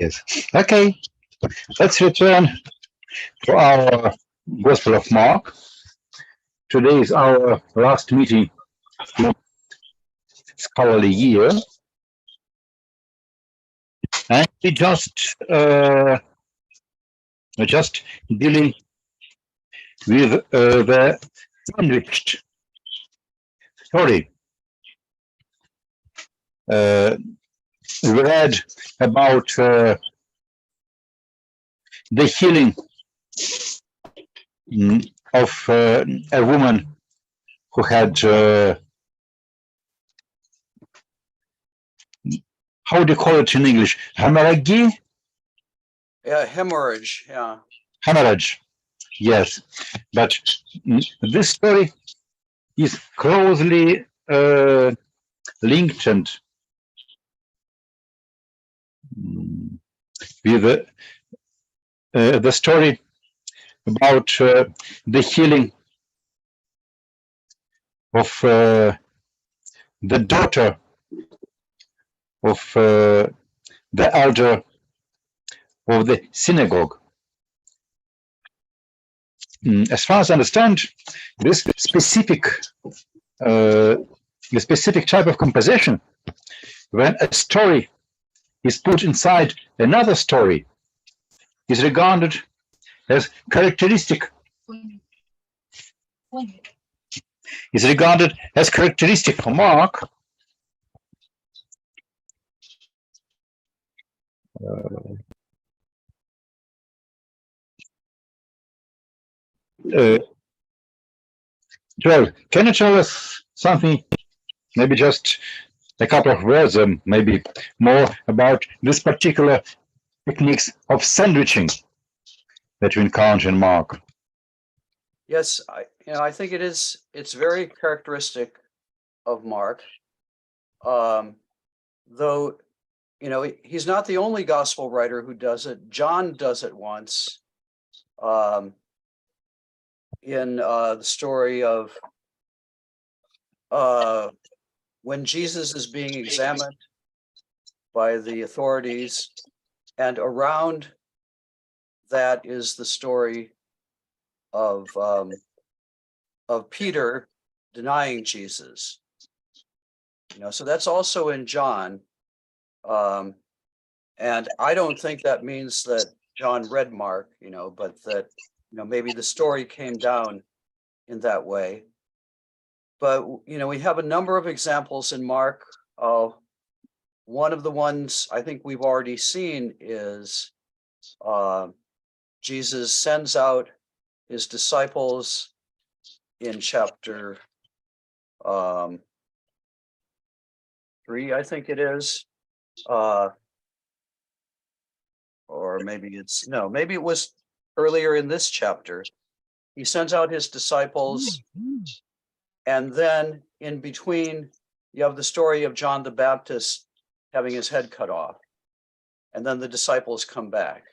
Yes. Okay. Let's return to our Gospel of Mark. Today is our last meeting of scholarly year, and we just dealing with the sandwiched story. We read about the healing of a woman who had, how do you call it in English? Hemorrhage? Yeah, hemorrhage, yeah. Hemorrhage, yes. But this story is closely linked and with the story about the healing of the daughter of the elder of the synagogue. As far as I understand, this specific type of composition, when a story is put inside another story, is regarded as characteristic. Is regarded as characteristic for Mark. Joel, can you tell us something, maybe just a couple of words, maybe more about this particular techniques of sandwiching that we encounter in Mark? Yes, I think it's very characteristic of Mark, though, he's not the only gospel writer who does it. John does it once in the story of when Jesus is being examined by the authorities, and around that is the story of Peter denying Jesus. So that's also in John, and I don't think that means that John read Mark, but that maybe the story came down in that way. But we have a number of examples in Mark. One of the ones I think we've already seen is Jesus sends out his disciples in chapter 3, I think it is, or maybe maybe it was earlier in this chapter. He sends out his disciples, and then in between you have the story of John the Baptist having his head cut off, and then the disciples come back.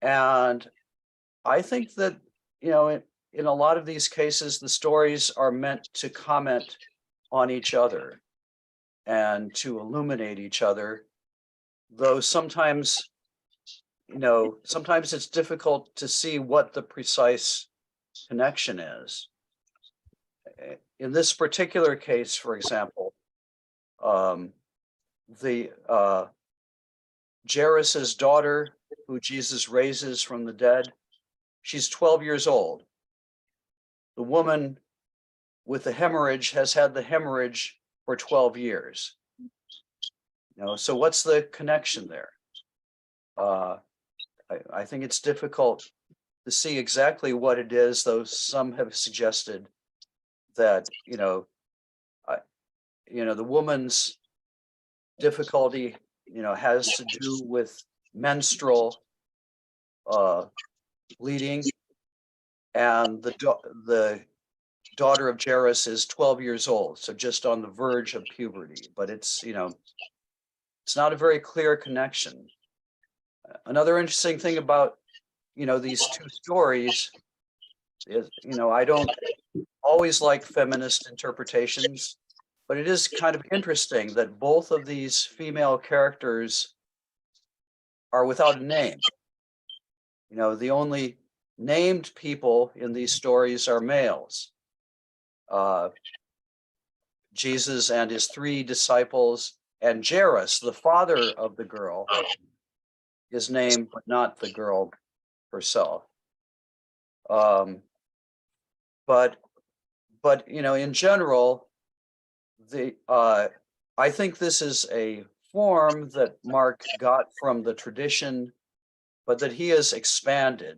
And I think that, in a lot of these cases, the stories are meant to comment on each other and to illuminate each other, though sometimes it's difficult to see what the precise connection is. In this particular case, for example, Jairus's daughter, who Jesus raises from the dead, she's 12 years old. The woman with the hemorrhage has had the hemorrhage for 12 years. So what's the connection there? I think it's difficult to see exactly what it is, though some have suggested that, the woman's difficulty, has to do with menstrual bleeding, and the daughter of Jairus is 12 years old, so just on the verge of puberty. But it's not a very clear connection. Another interesting thing about these two stories is I don't always like feminist interpretations, but it is kind of interesting that both of these female characters are without a name. You know, the only named people in these stories are males. Jesus and his 3 disciples, and Jairus, the father of the girl, is named, but not the girl herself. But you know, in general, I think this is a form that Mark got from the tradition, but that he has expanded.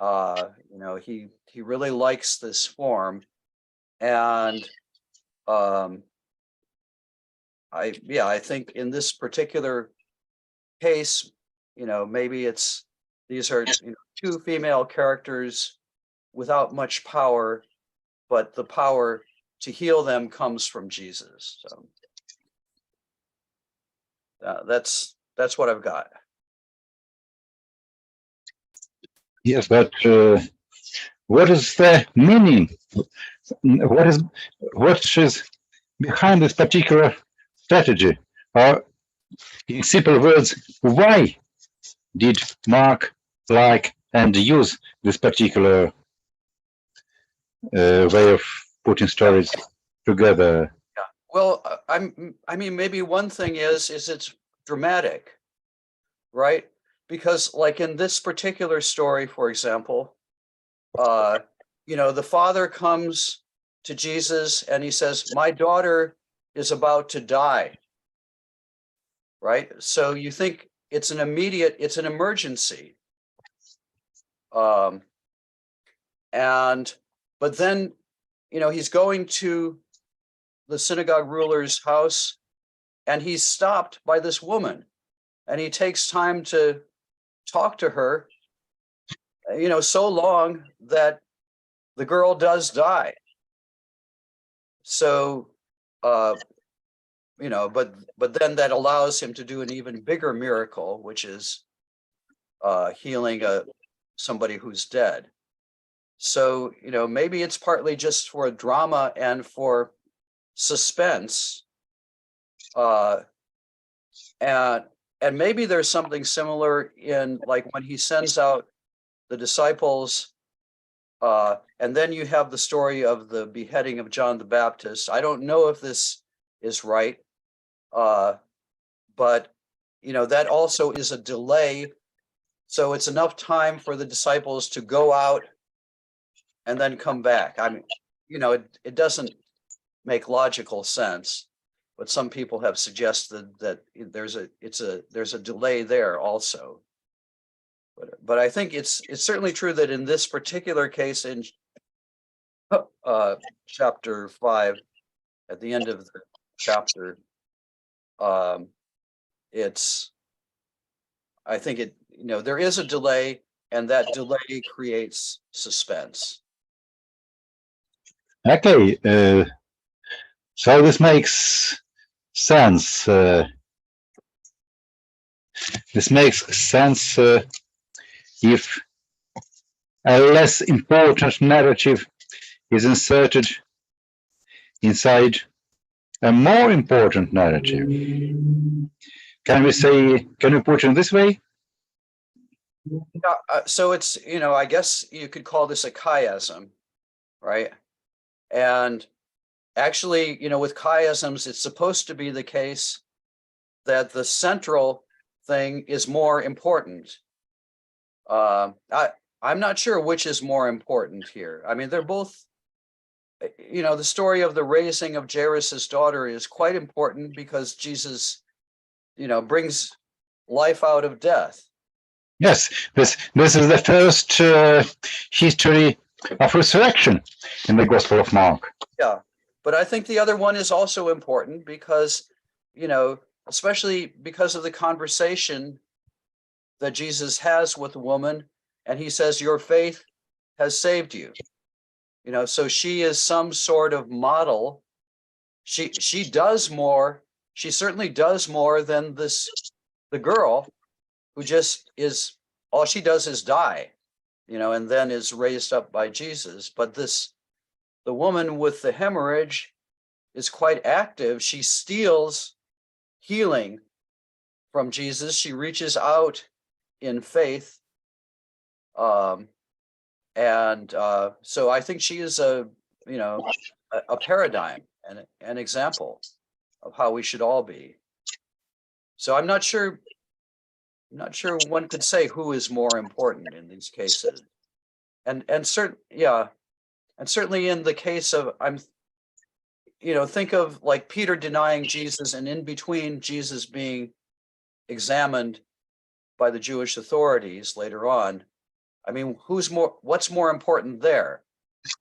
You know, he really likes this form, and I think in this particular case, you know, maybe these are, you know, 2 female characters without much power, but the power to heal them comes from Jesus. So that's what I've got. Yes, but what is the meaning? What is behind this particular strategy? Or in simple words, why did Mark like and use this particular way of putting stories together? Yeah. Well, I mean, maybe one thing is it's dramatic, right? Because like in this particular story, for example, you know, the father comes to Jesus and he says, "My daughter is about to die." Right? So you think it's an emergency. But then, you know, he's going to the synagogue ruler's house and he's stopped by this woman and he takes time to talk to her, you know, so long that the girl does die. So, you know, but then that allows him to do an even bigger miracle, which is healing somebody who's dead. So, you know, maybe it's partly just for drama and for suspense, and maybe there's something similar in like when he sends out the disciples, and then you have the story of the beheading of John the Baptist. I don't know if this is right, but you know, that also is a delay. So it's enough time for the disciples to go out and then come back. I mean, you know, it doesn't make logical sense, but some people have suggested that there's a delay there also. But I think it's certainly true that in this particular case, in chapter 5, at the end of the chapter, I think you know, there is a delay, and that delay creates suspense. Okay, so this makes sense. This makes sense if a less important narrative is inserted inside a more important narrative. Can we put it in this way? So it's, you know, I guess you could call this a chiasm, right? And actually, you know, with chiasms, it's supposed to be the case that the central thing is more important. I'm not sure which is more important here. I mean, they're both, you know, the story of the raising of Jairus's daughter is quite important because Jesus, you know, brings life out of death. Yes, this is the first history of resurrection in the Gospel of Mark. Yeah, but I think the other one is also important because, you know, especially because of the conversation that Jesus has with the woman, and he says, "Your faith has saved you." You know, so she is some sort of model. She does more. She certainly does more than the girl who just is, all she does is die, you know, and then is raised up by Jesus. But the woman with the hemorrhage is quite active. She steals healing from Jesus. She reaches out in faith. So I think she is a paradigm and an example of how we should all be. So I'm not sure one could say who is more important in these cases. And certainly in the case of, think of like Peter denying Jesus, and in between Jesus being examined by the Jewish authorities later on. I mean, what's more important there?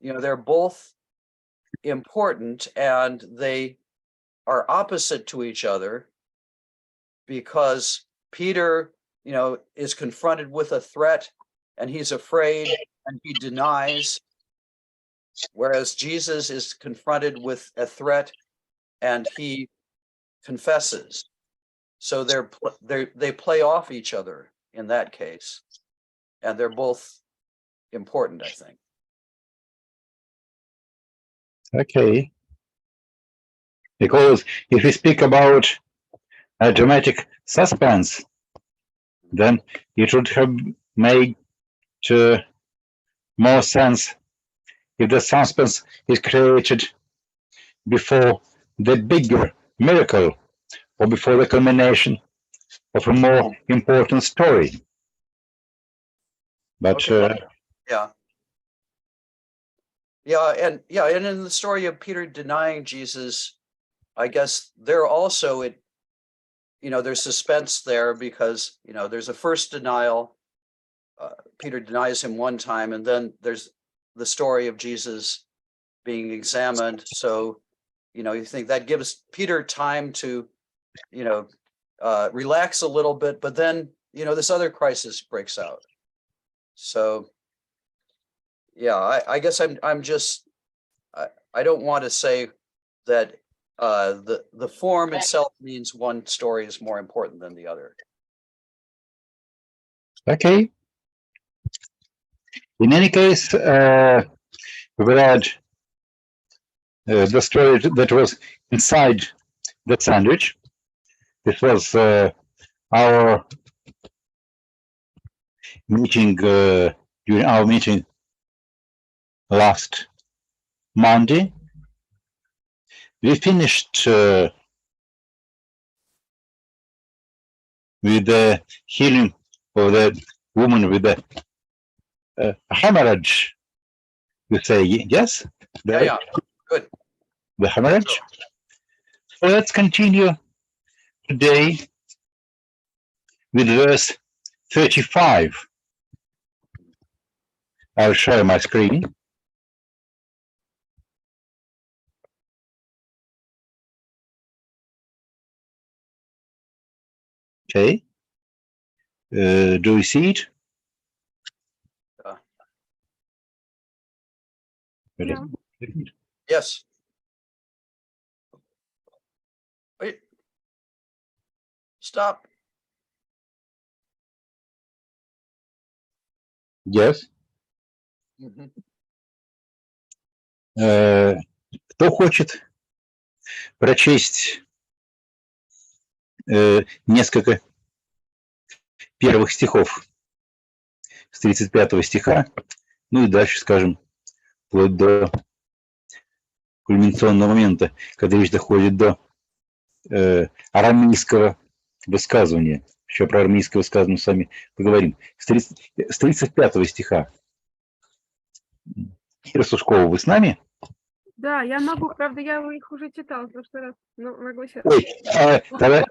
They're both important, and they are opposite to each other, because Peter, is confronted with a threat and he's afraid and he denies, whereas Jesus is confronted with a threat and he confesses. So they play off each other in that case, and they're both important, I think. Okay. Because if we speak about a dramatic suspense, then it would have made more sense if the suspense is created before the bigger miracle or before the culmination of a more important story. But Okay. And in the story of Peter denying Jesus, I guess there also there's suspense there, because there's a first denial. Peter denies him one time, and then there's the story of Jesus being examined. So you think that gives Peter time to relax a little bit, but then this other crisis breaks out. So I guess I'm just I don't want to say that the form itself means one story is more important than the other. okay. In any case, we read the story that was inside the sandwich. This was our meeting during our meeting last Monday. We finished with the healing of the woman with the hemorrhage. You say yes? Yeah, good. The hemorrhage. So let's continue today with verse 35. I'll share my screen. Okay. Do we see it? Yeah. Yes. Wait. Stop. Yes. Мгм. Кто хочет прочесть несколько первых стихов с 35 стиха, ну и дальше, скажем, вплоть до кульминационного момента, когда речь доходит до арамейского высказывания. Еще про арамейское высказывание с вами поговорим. С 35 стиха. Кира Сушкова, вы с нами? Да, я могу, правда, я их уже читала в прошлый раз, но могу сейчас. Ой, тогда,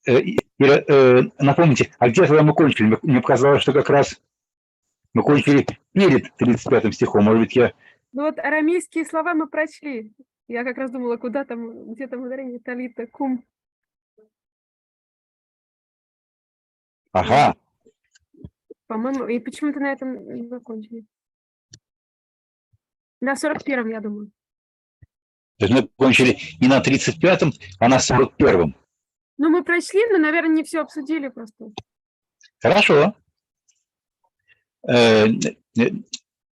Ира, напомните, а где тогда мы кончили? Мне показалось, что как раз мы кончили перед 35 стихом. Может быть, я... Ну вот арамейские слова мы прочли. Я как раз думала, куда там, где там ударение талита, кум. Ага. По-моему, и почему-то на этом закончили. На 41-м, я думаю. То есть мы кончили не на 35-м, а на 41-м. Ну, мы прочли, но, наверное, не все обсудили просто. Хорошо.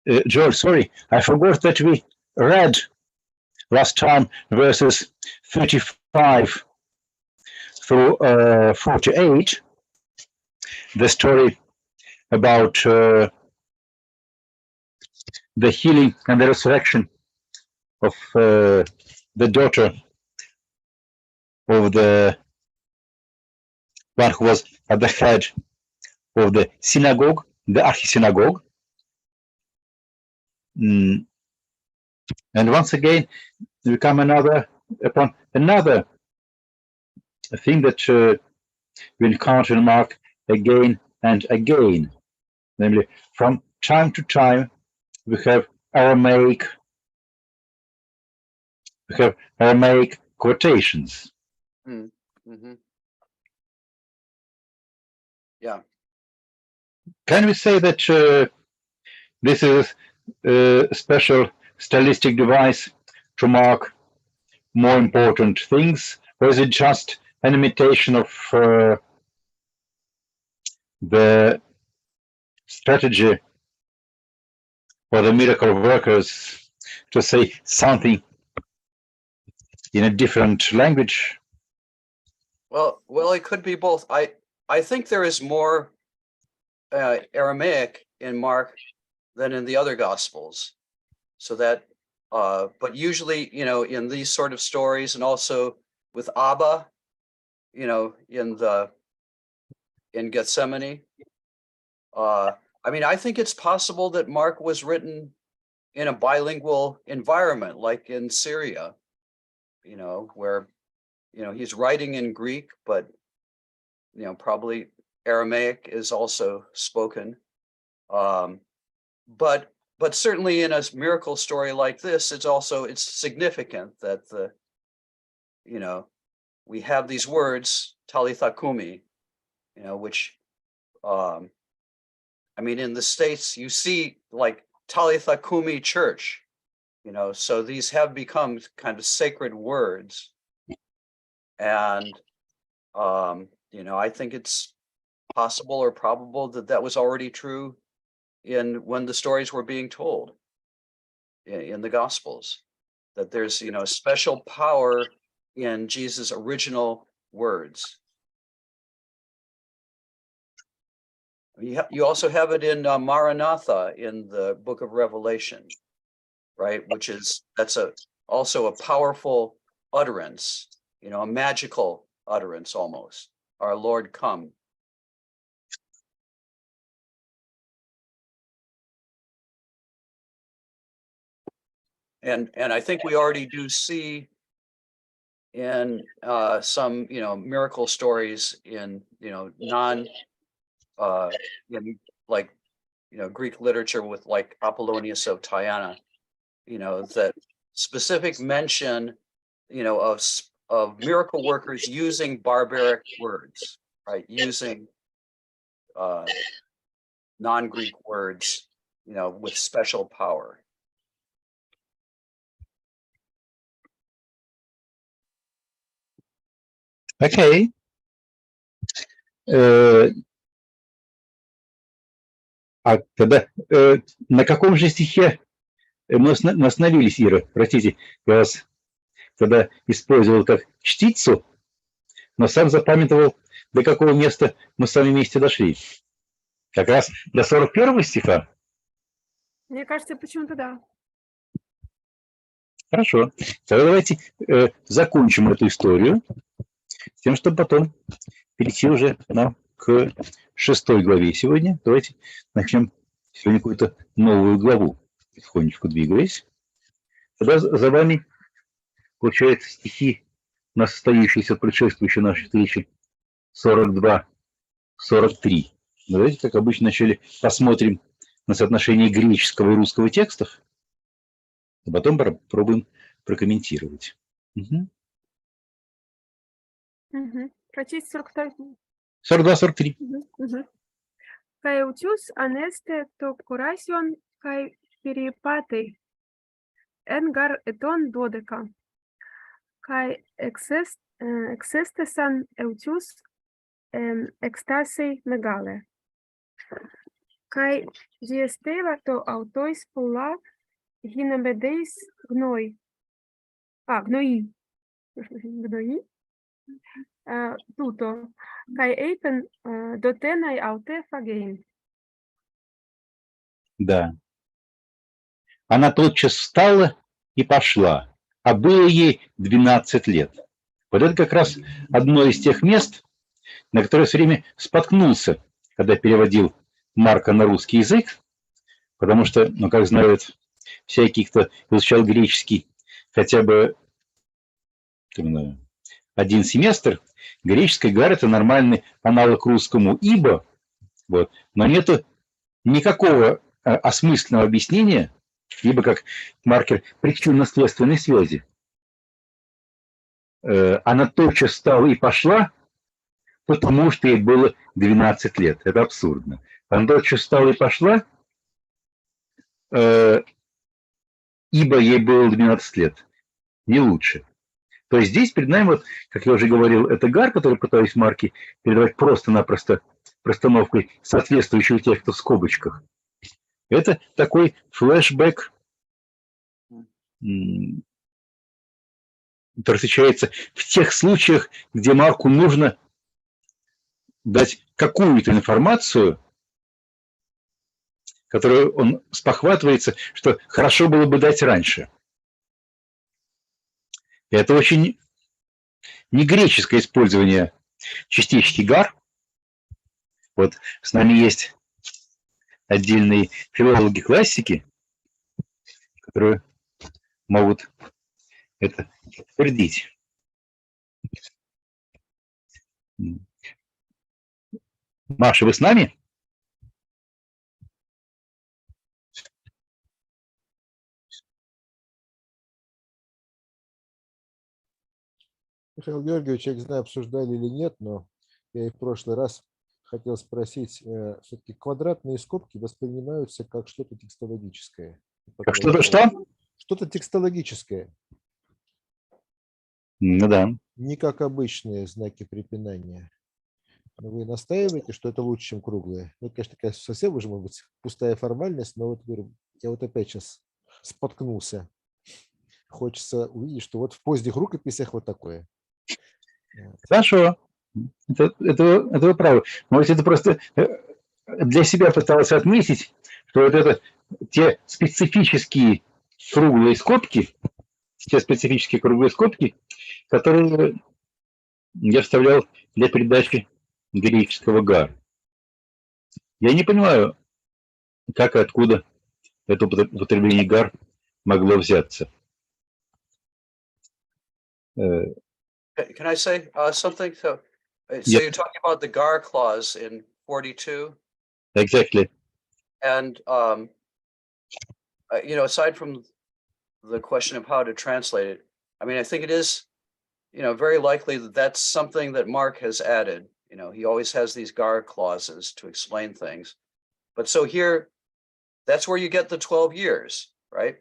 George, sorry, I forgot that we read last time verses 35 through 48, the story about the healing and the resurrection of the daughter of the one who was at the head of the synagogue, the archi-synagogue. And once again, we come upon another thing that we encounter in Mark again and again. Namely, from time to time, we have Aramaic quotations. Mm-hmm. Yeah. Can we say that this is a special stylistic device to mark more important things, or is it just an imitation of the strategy for the miracle workers to say something in a different language? Well, it could be both. I think there is more Aramaic in Mark than in the other Gospels. So that, but usually, in these sort of stories, and also with Abba, in Gethsemane. I think it's possible that Mark was written in a bilingual environment, like in Syria, where, he's writing in Greek, but, probably Aramaic is also spoken. But certainly in a miracle story like this, it's significant that we have these words, talitha kumi, which, in the States, you see like talitha kumi church, so these have become kind of sacred words. And, I think it's possible or probable that was already true when the stories were being told in the Gospels, that there's, special power in Jesus' original words. You also have it in Maranatha in the book of Revelation, right? That's also a powerful utterance, a magical utterance almost. Our Lord, come. And I think we already do see in some, miracle stories in, Greek literature with like Apollonius of Tyana, that specific mention, of miracle workers using barbaric words, right? Using non-Greek words, with special power. Окей. А тогда на каком же стихе мы остановились, Ира? Простите, я вас тогда использовал как чтицу, но сам запамятовал, до какого места мы с вами вместе дошли. Как раз до 41 стиха. Мне кажется, почему-то да. Хорошо. Тогда давайте закончим эту историю с тем, чтобы потом перейти уже к 6 главе сегодня. Давайте начнем сегодня какую-то новую главу, потихонечку двигаясь. Тогда за вами, получается, стихи, у нас остающиеся от предшествующей нашей встречи, 42-43. Давайте, как обычно, вначале посмотрим на соотношение греческого и русского текстов, а потом попробуем прокомментировать. Угу. Прочесть 42. 42-43. Kai učius aneste to kurasion, kai peripatai, en gar eton dodeka, kai exestesan eučius extasei megale, kai diesteva to autois pula hinabedeis gnoi, gnoi, tuto, kai eipen dotenai aute fagein. Да. Она тотчас встала и пошла, а было ей 12 лет. Вот это как раз одно из тех мест, на которое все время споткнулся, когда переводил Марка на русский язык, потому что, ну, как знают всякий, кто изучал греческий хотя бы один семестр, греческий гар – это нормальный аналог русскому «ибо», вот, но нет никакого осмысленного объяснения, либо как маркер причинно-следственной связи. Она тотчас встала и пошла, потому что ей было 12 лет. Это абсурдно. Она тотчас встала и пошла, ибо ей было 12 лет. Не лучше. То есть здесь перед нами, вот, как я уже говорил, это гар, который пытаюсь в Марке передавать просто-напросто простановкой, соответствующую тексту в скобочках. Это такой флешбэк, который встречается в тех случаях, где Марку нужно дать какую-то информацию, которую он спохватывается, что хорошо было бы дать раньше. И это очень не греческое использование частички гар. Вот с нами есть отдельные филологи-классики, которые могут это подтвердить. Маша, вы с нами? Михаил Георгиевич, я не знаю, обсуждали или нет, но я и в прошлый раз хотел спросить, все-таки квадратные скобки воспринимаются как что-то текстологическое? Как что-то что? Что-то текстологическое. Ну да. Не как обычные знаки препинания. Вы настаиваете, что это лучше, чем круглые? Ну, конечно, такая совсем уже, может быть, пустая формальность, но вот говорю, я вот опять сейчас споткнулся. Хочется увидеть, что вот в поздних рукописях вот такое. Хорошо. Это вы правы. Может, это просто для себя пытался отметить, что вот это те специфические круглые скобки, которые я вставлял для передачи греческого гар. Я не понимаю, как и откуда это употребление гар могло взяться. Can I say something? So you're talking about the gar clause in 42? Exactly. And, aside from the question of how to translate it, I mean, I think it is, very likely that that's something that Mark has added. He always has these gar clauses to explain things. But so here, that's where you get the 12 years, right?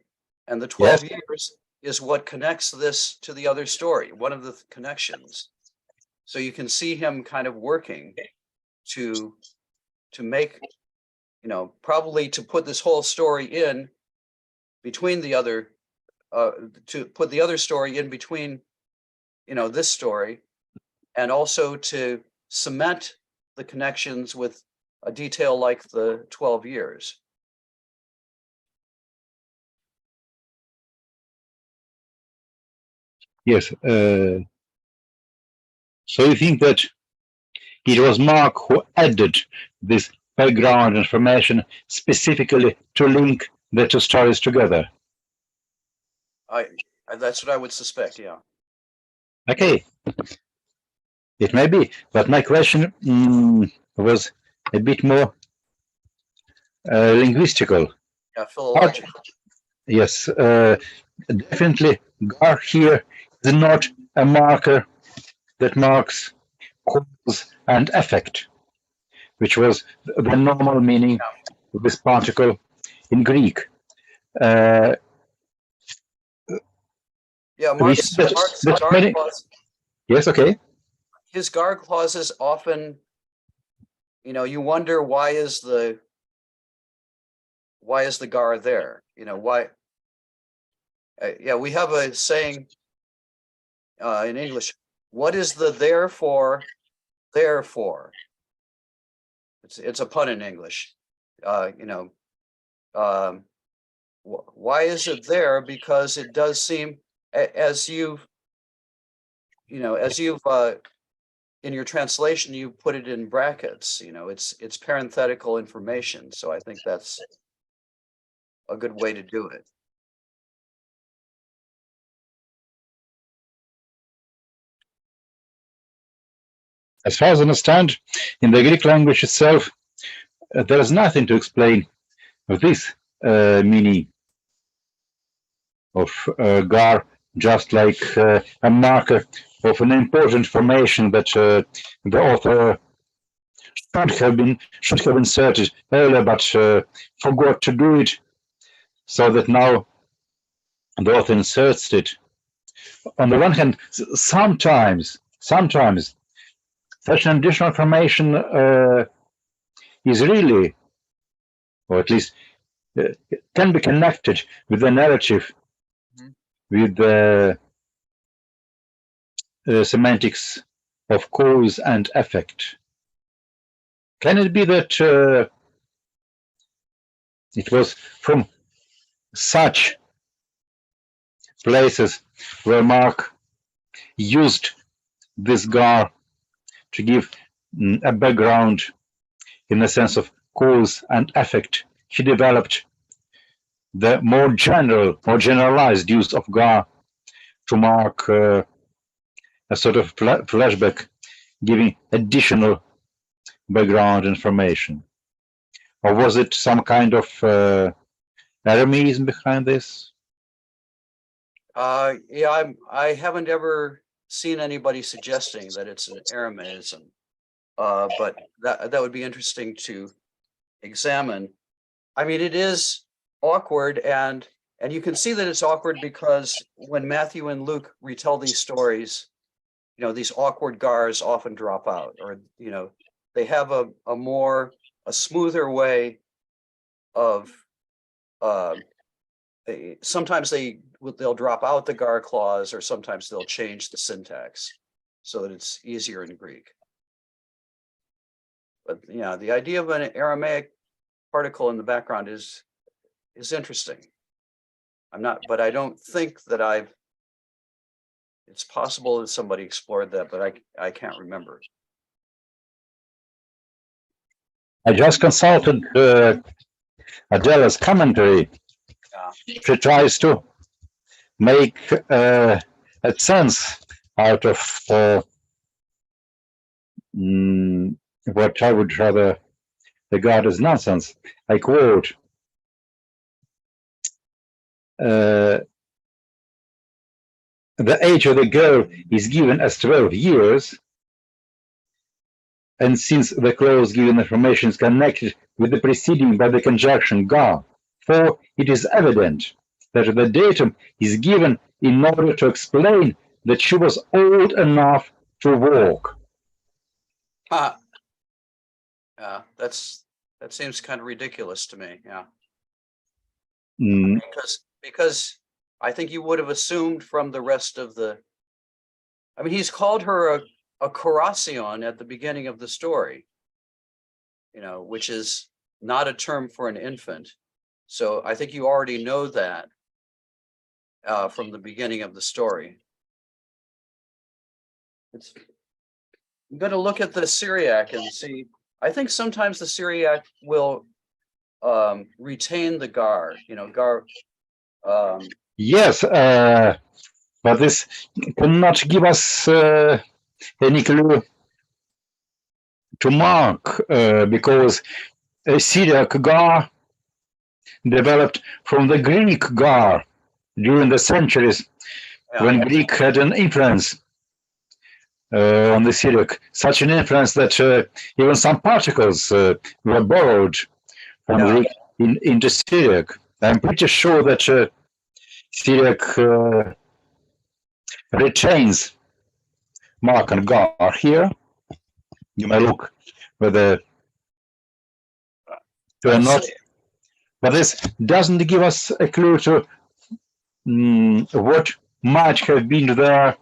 And the 12 years is what connects this to the other story, one of the connections. So you can see him kind of working to make, probably to put this whole story in between the other, to put the other story in between, this story, and also to cement the connections with a detail like the 12 years. Yes. So you think that it was Mark who added this background information specifically to link the two stories together? That's what I would suspect, yeah. Okay. It may be, but my question was a bit more linguistical. Yeah, philological. Yes, definitely gar here is not a marker that marks cause and effect, which was the normal meaning of this particle in Greek. Yeah, Mark's gar clause. Yes, okay. His gar clauses often, you wonder why is the gar there? Why? Yeah, we have a saying in English, what is the therefore there for? It's a pun in English. Why is it there? Because it does seem, as you've in your translation, you put it in brackets. It's parenthetical information. So I think that's a good way to do it. As far as I understand, in the Greek language itself, there is nothing to explain this meaning of gar, just like a marker of an important information that the author should have inserted earlier, but forgot to do it, so that now the author inserts it. On the one hand, sometimes such an additional information is really, or at least can be connected with the narrative, with the semantics of cause and effect. Can it be that it was from such places where Mark used this gar to give a background in the sense of cause and effect? He developed the more generalized use of gar to mark a sort of flashback, giving additional background information. Or was it some kind of Arameism behind this? Yeah, I haven't ever seen anybody suggesting that it's an Aramaism, but that would be interesting to examine. I mean, it is awkward, and you can see that it's awkward because when Matthew and Luke retell these stories, these awkward gars often drop out, or they have a smoother way of sometimes they'll drop out the gar clause, or sometimes they'll change the syntax so that it's easier in Greek. But yeah, the idea of an Aramaic particle in the background is interesting. But I don't think that it's possible that somebody explored that, but I can't remember. I just consulted Adela's commentary. She tries to make a sense out of what I would rather regard as nonsense. I quote, the age of the girl is given as 12 years, and since the clause given information is connected with the preceding by the conjunction gar, for it is evident that the datum is given in order to explain that she was old enough to walk. Yeah, that seems kind of ridiculous to me. Yeah, because I think you would have assumed from the rest of the. I mean, he's called her a choration at the beginning of the story, which is not a term for an infant. So I think you already know that from the beginning of the story. I'm going to look at the Syriac and see. I think sometimes the Syriac will retain the gar, gar. Yes, but this cannot give us any clue to Mark, because Syriac gar developed from the Greek gar during the centuries, when Greek had an influence on the Syriac, such an influence that even some particles were borrowed from Greek into Syriac. I'm pretty sure that Syriac retains Mark and gar here. You may look whether or not, but this doesn't give us a clue to what might have been there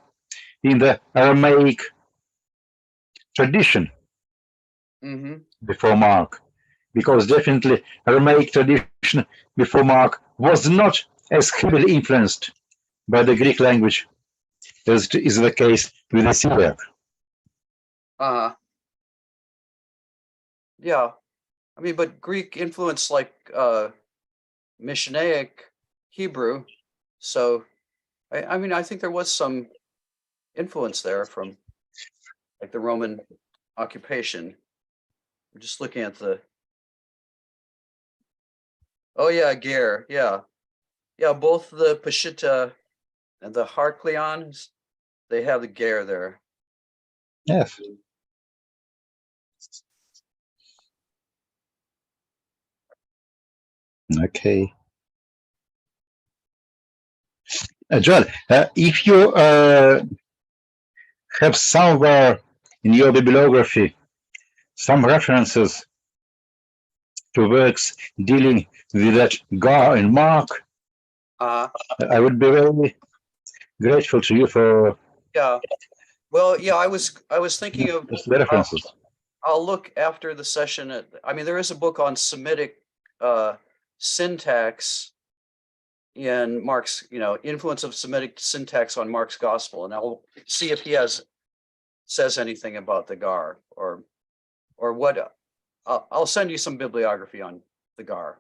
in the Aramaic tradition Hmm. before Mark, because definitely Aramaic tradition before Mark was not as heavily influenced by the Greek language as is the case with the Syriac. Yeah. I mean, but Greek influence like Mishnaic Hebrew. So, I mean, I think there was some influence there from like the Roman occupation. I'm just looking at the. Oh yeah, ger. Yeah, yeah. Both the Peshitta and the Harkleons, they have the ger there. Yes. Okay. Joel, if you have somewhere in your bibliography some references to works dealing with that gar in Mark, I would be very grateful to you for Yeah. Well, yeah, I was thinking of the references. I'll look after the session at, I mean, there is a book on Semitic syntax in Mark's, influence of Semitic syntax on Mark's gospel, and I'll see if he says anything about the gar or what. I'll send you some bibliography on the gar.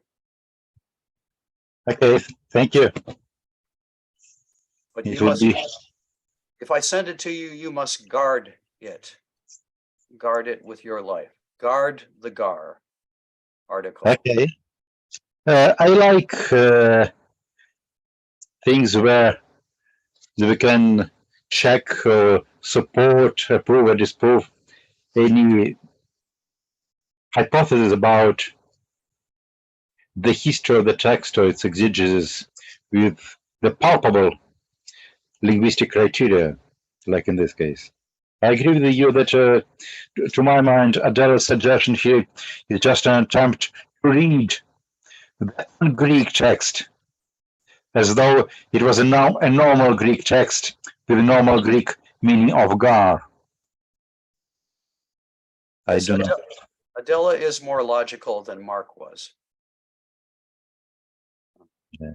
Okay, thank you. But It you would must, be if I send it to you, you must guard it. Guard it with your life. Guard the gar article. okay. I like things where we can check, support, approve, or disprove any hypothesis about the history of the text or its exegesis with the palpable linguistic criteria, like in this case. I agree with you that, to my mind, Adela's suggestion here is just an attempt to read the Greek text as though it was a normal Greek text with a normal Greek meaning of gar. I Yes, don't know. Adela is more logical than Mark was. Yeah.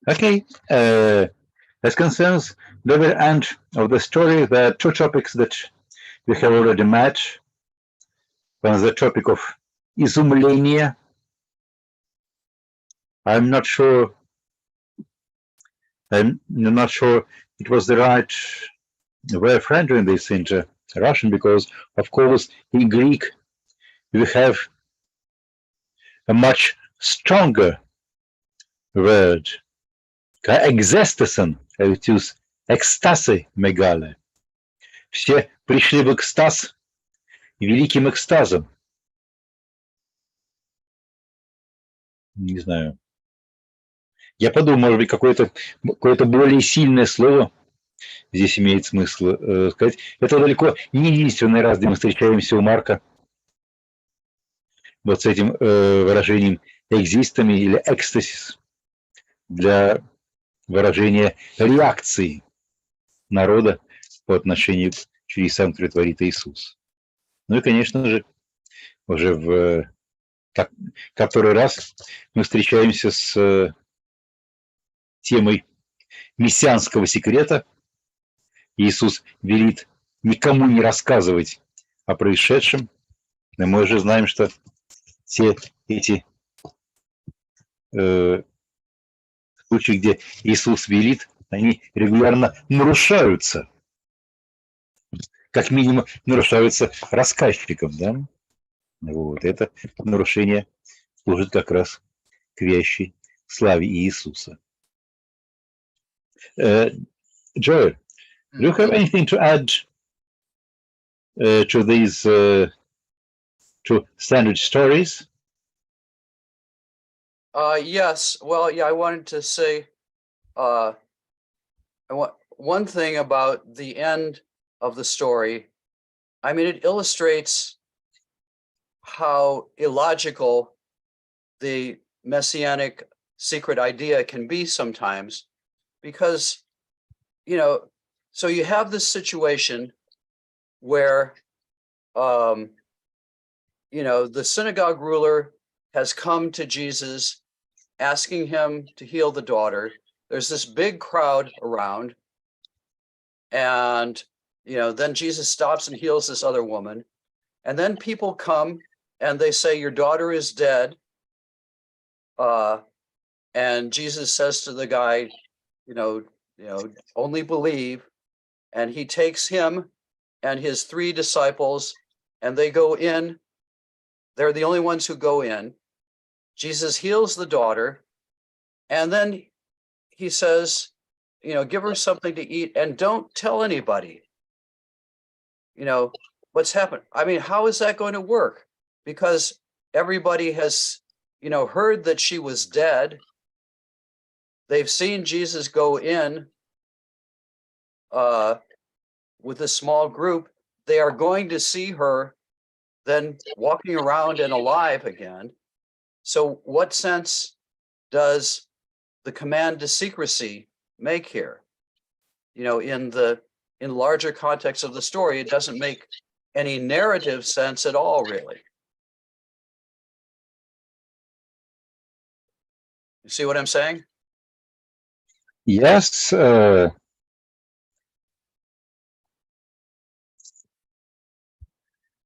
Okay, as concerns the very end of the story, there are two topics that we have already met. One is the topic of изумление. I'm not sure it was the right way of rendering this into Russian, because, of course, in Greek we have a much stronger word. Экзестасен, use экстасы мегale. Все пришли в экстаз великим экстазом. Не знаю. Я подумал, может быть, какое-то более сильное слово здесь имеет смысл сказать. Это далеко не единственный раз, где мы встречаемся у Марка вот с этим выражением экзистами или экстасис для выражения реакции народа по отношению к чудесам, которые творит Иисус. Ну и, конечно же, уже в который раз мы встречаемся с темой мессианского секрета. Иисус велит никому не рассказывать о происшедшем. Но мы уже знаем, что все эти случаи, где Иисус велит, они регулярно нарушаются. Как минимум нарушаются рассказчиком, да? Вот это нарушение служит как раз к вящей славе Иисуса. Joel, do you have anything to add to these two standard stories? Yes. Well, yeah, I wanted to say one thing about the end of the story. I mean, it illustrates how illogical the messianic secret idea can be sometimes, because you know, so you have this situation where, you know, the synagogue ruler has come to Jesus asking him to heal the daughter. There's this big crowd around. And, you know, then Jesus stops and heals this other woman. And then people come and they say, your daughter is dead. And Jesus says to the guy, you know, only believe. And he takes him and his 3 disciples, and they go in. They're the only ones who go in. Jesus heals the daughter, and then he says, you know, give her something to eat and don't tell anybody, you know, what's happened. I mean, how is that going to work? Because everybody has, you know, heard that she was dead. They've seen Jesus go in with a small group. They are going to see her then walking around and alive again. So what sense does the command to secrecy make here? You know, in larger context of the story, it doesn't make any narrative sense at all, really. You see what I'm saying? Yes.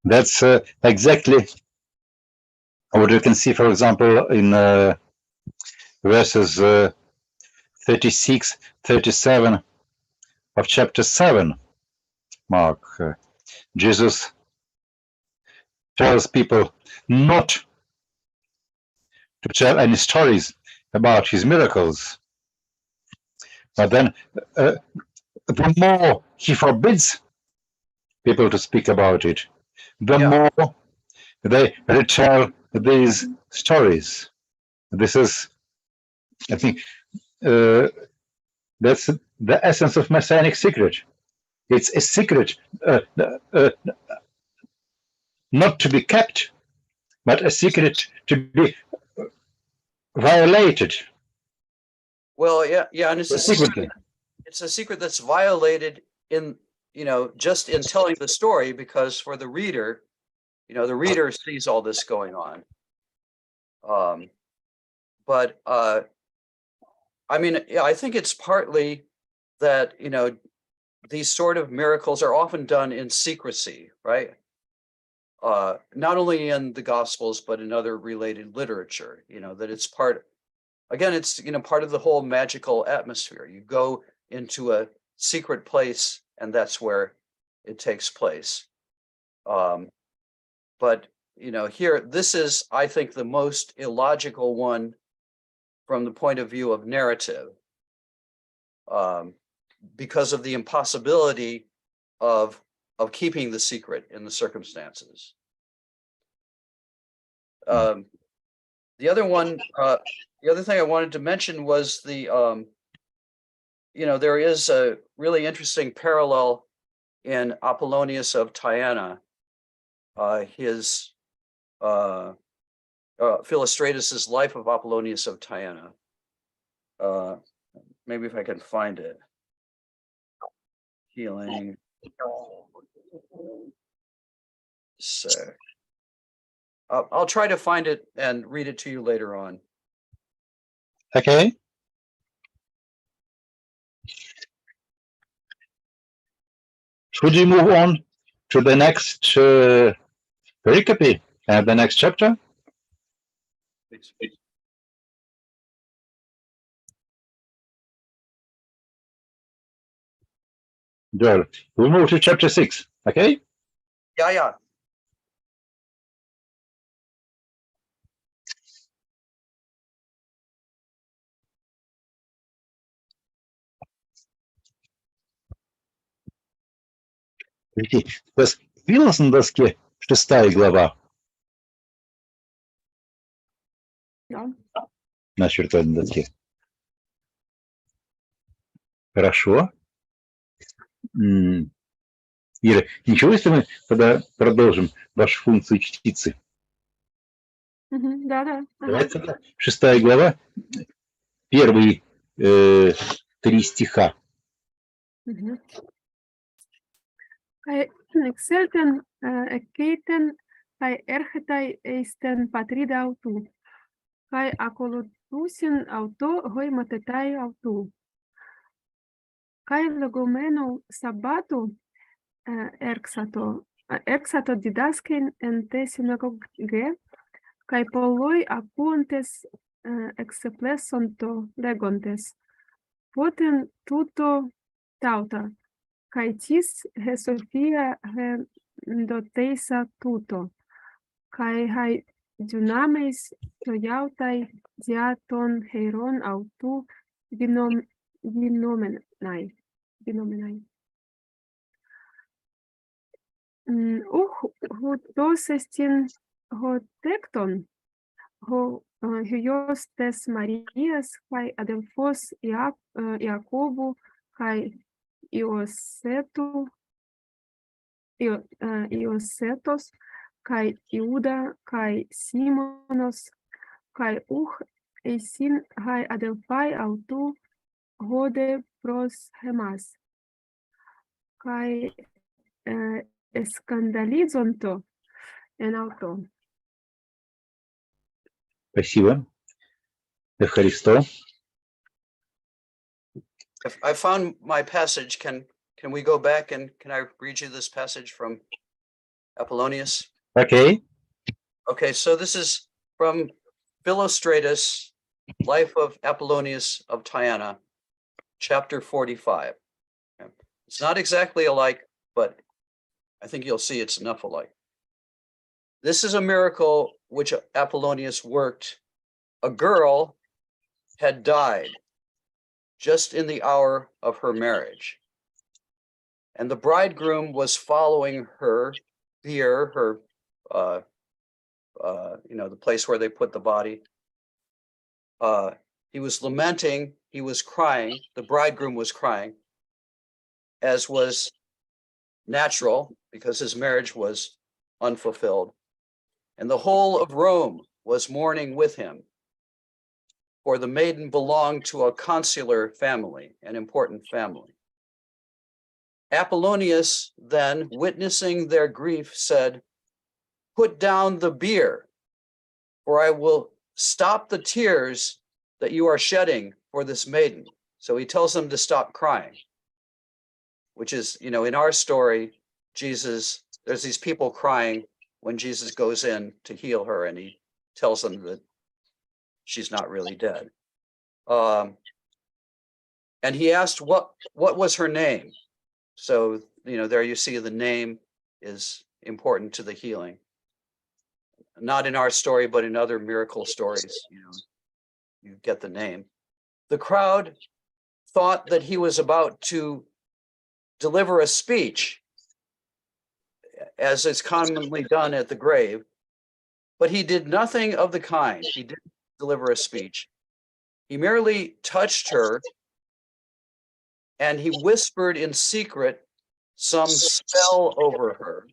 That's exactly what you can see, for example, in verses 36, 37 of chapter 7, Mark. Jesus tells people not to tell any stories about his miracles. But then the more he forbids people to speak about it, the more they retell these stories. This is, I think, that's the essence of Messianic secret. It's a secret not to be kept, but a secret to be violated. Well, yeah, and it's Secretly. a secret that's violated in, you know, just in telling the story, because for the reader, you know, the reader sees all this going on. But I mean, yeah, I think it's partly that, you know, these sort of miracles are often done in secrecy, right? Not only in the Gospels, but in other related literature, you know, that it's part, again, it's, you know, part of the whole magical atmosphere. You go into a secret place and that's where it takes place. But, you know, here, this is, I think, the most illogical one from the point of view of narrative, because of the impossibility of keeping the secret in the circumstances. The other one, the other thing I wanted to mention was the, you know, there is a really interesting parallel in Apollonius of Tyana, his Philostratus's Life of Apollonius of Tyana. Maybe if I can find it. Healing. So I'll try to find it and read it to you later on. Okay. Should we move on to the next pericope and the next chapter? Joel, we'll move to chapter 6, okay? Yeah. У вас появилась на доске 6 глава? Да. На виртуальной доске. Хорошо. Ира, ничего, если мы тогда продолжим вашу функцию частицы? Да. Ага. Давайте тогда 6 глава, первые 3 стиха. Mhm. Kai selten eketen kai ergetai eisten patrida autu. Kai akolutusin auto hoi matetai autu. Kai logomeno sabatu erxato didasken en te synagoge. Kai poloi apuntes exeplesonto legontes. Poten tuto tauta. Kai tis he Sofia he doteisa tuto. Kai hai dynamis tojautai diaton heiron autu vinomenai. Hutosestin hotekton hyostes Marias kai Adelfos Iacobu kai Iosetos kai Iuda kai Simonos kai eisin kai Adelphai autu hode pros hemas kai escandalizonto en auto. Спасибо. Христо. I found my passage. Can we go back and can I read you this passage from Apollonius? Okay. Okay, so this is from Philostratus, Life of Apollonius of Tyana, chapter 45. Okay. It's not exactly alike, but I think you'll see it's enough alike. This is a miracle which Apollonius worked. A girl had died just in the hour of her marriage, and the bridegroom was following her bier, her the place where they put the body. He was lamenting, he was crying, the bridegroom was crying, as was natural because his marriage was unfulfilled. And the whole of Rome was mourning with him, for the maiden belonged to a consular family, an important family. Apollonius then, witnessing their grief, said, "Put down the bier, for I will stop the tears that you are shedding for this maiden." So he tells them to stop crying, which is, in our story, Jesus, there's these people crying when Jesus goes in to heal her, and he tells them that she's not really dead. And he asked what was her name. So, there you see the name is important to the healing. Not in our story, but in other miracle stories, you get the name. The crowd thought that he was about to deliver a speech, as is commonly done at the grave, but he did nothing of the kind. He didn't deliver a speech. He merely touched her, and he whispered in secret some spell over her.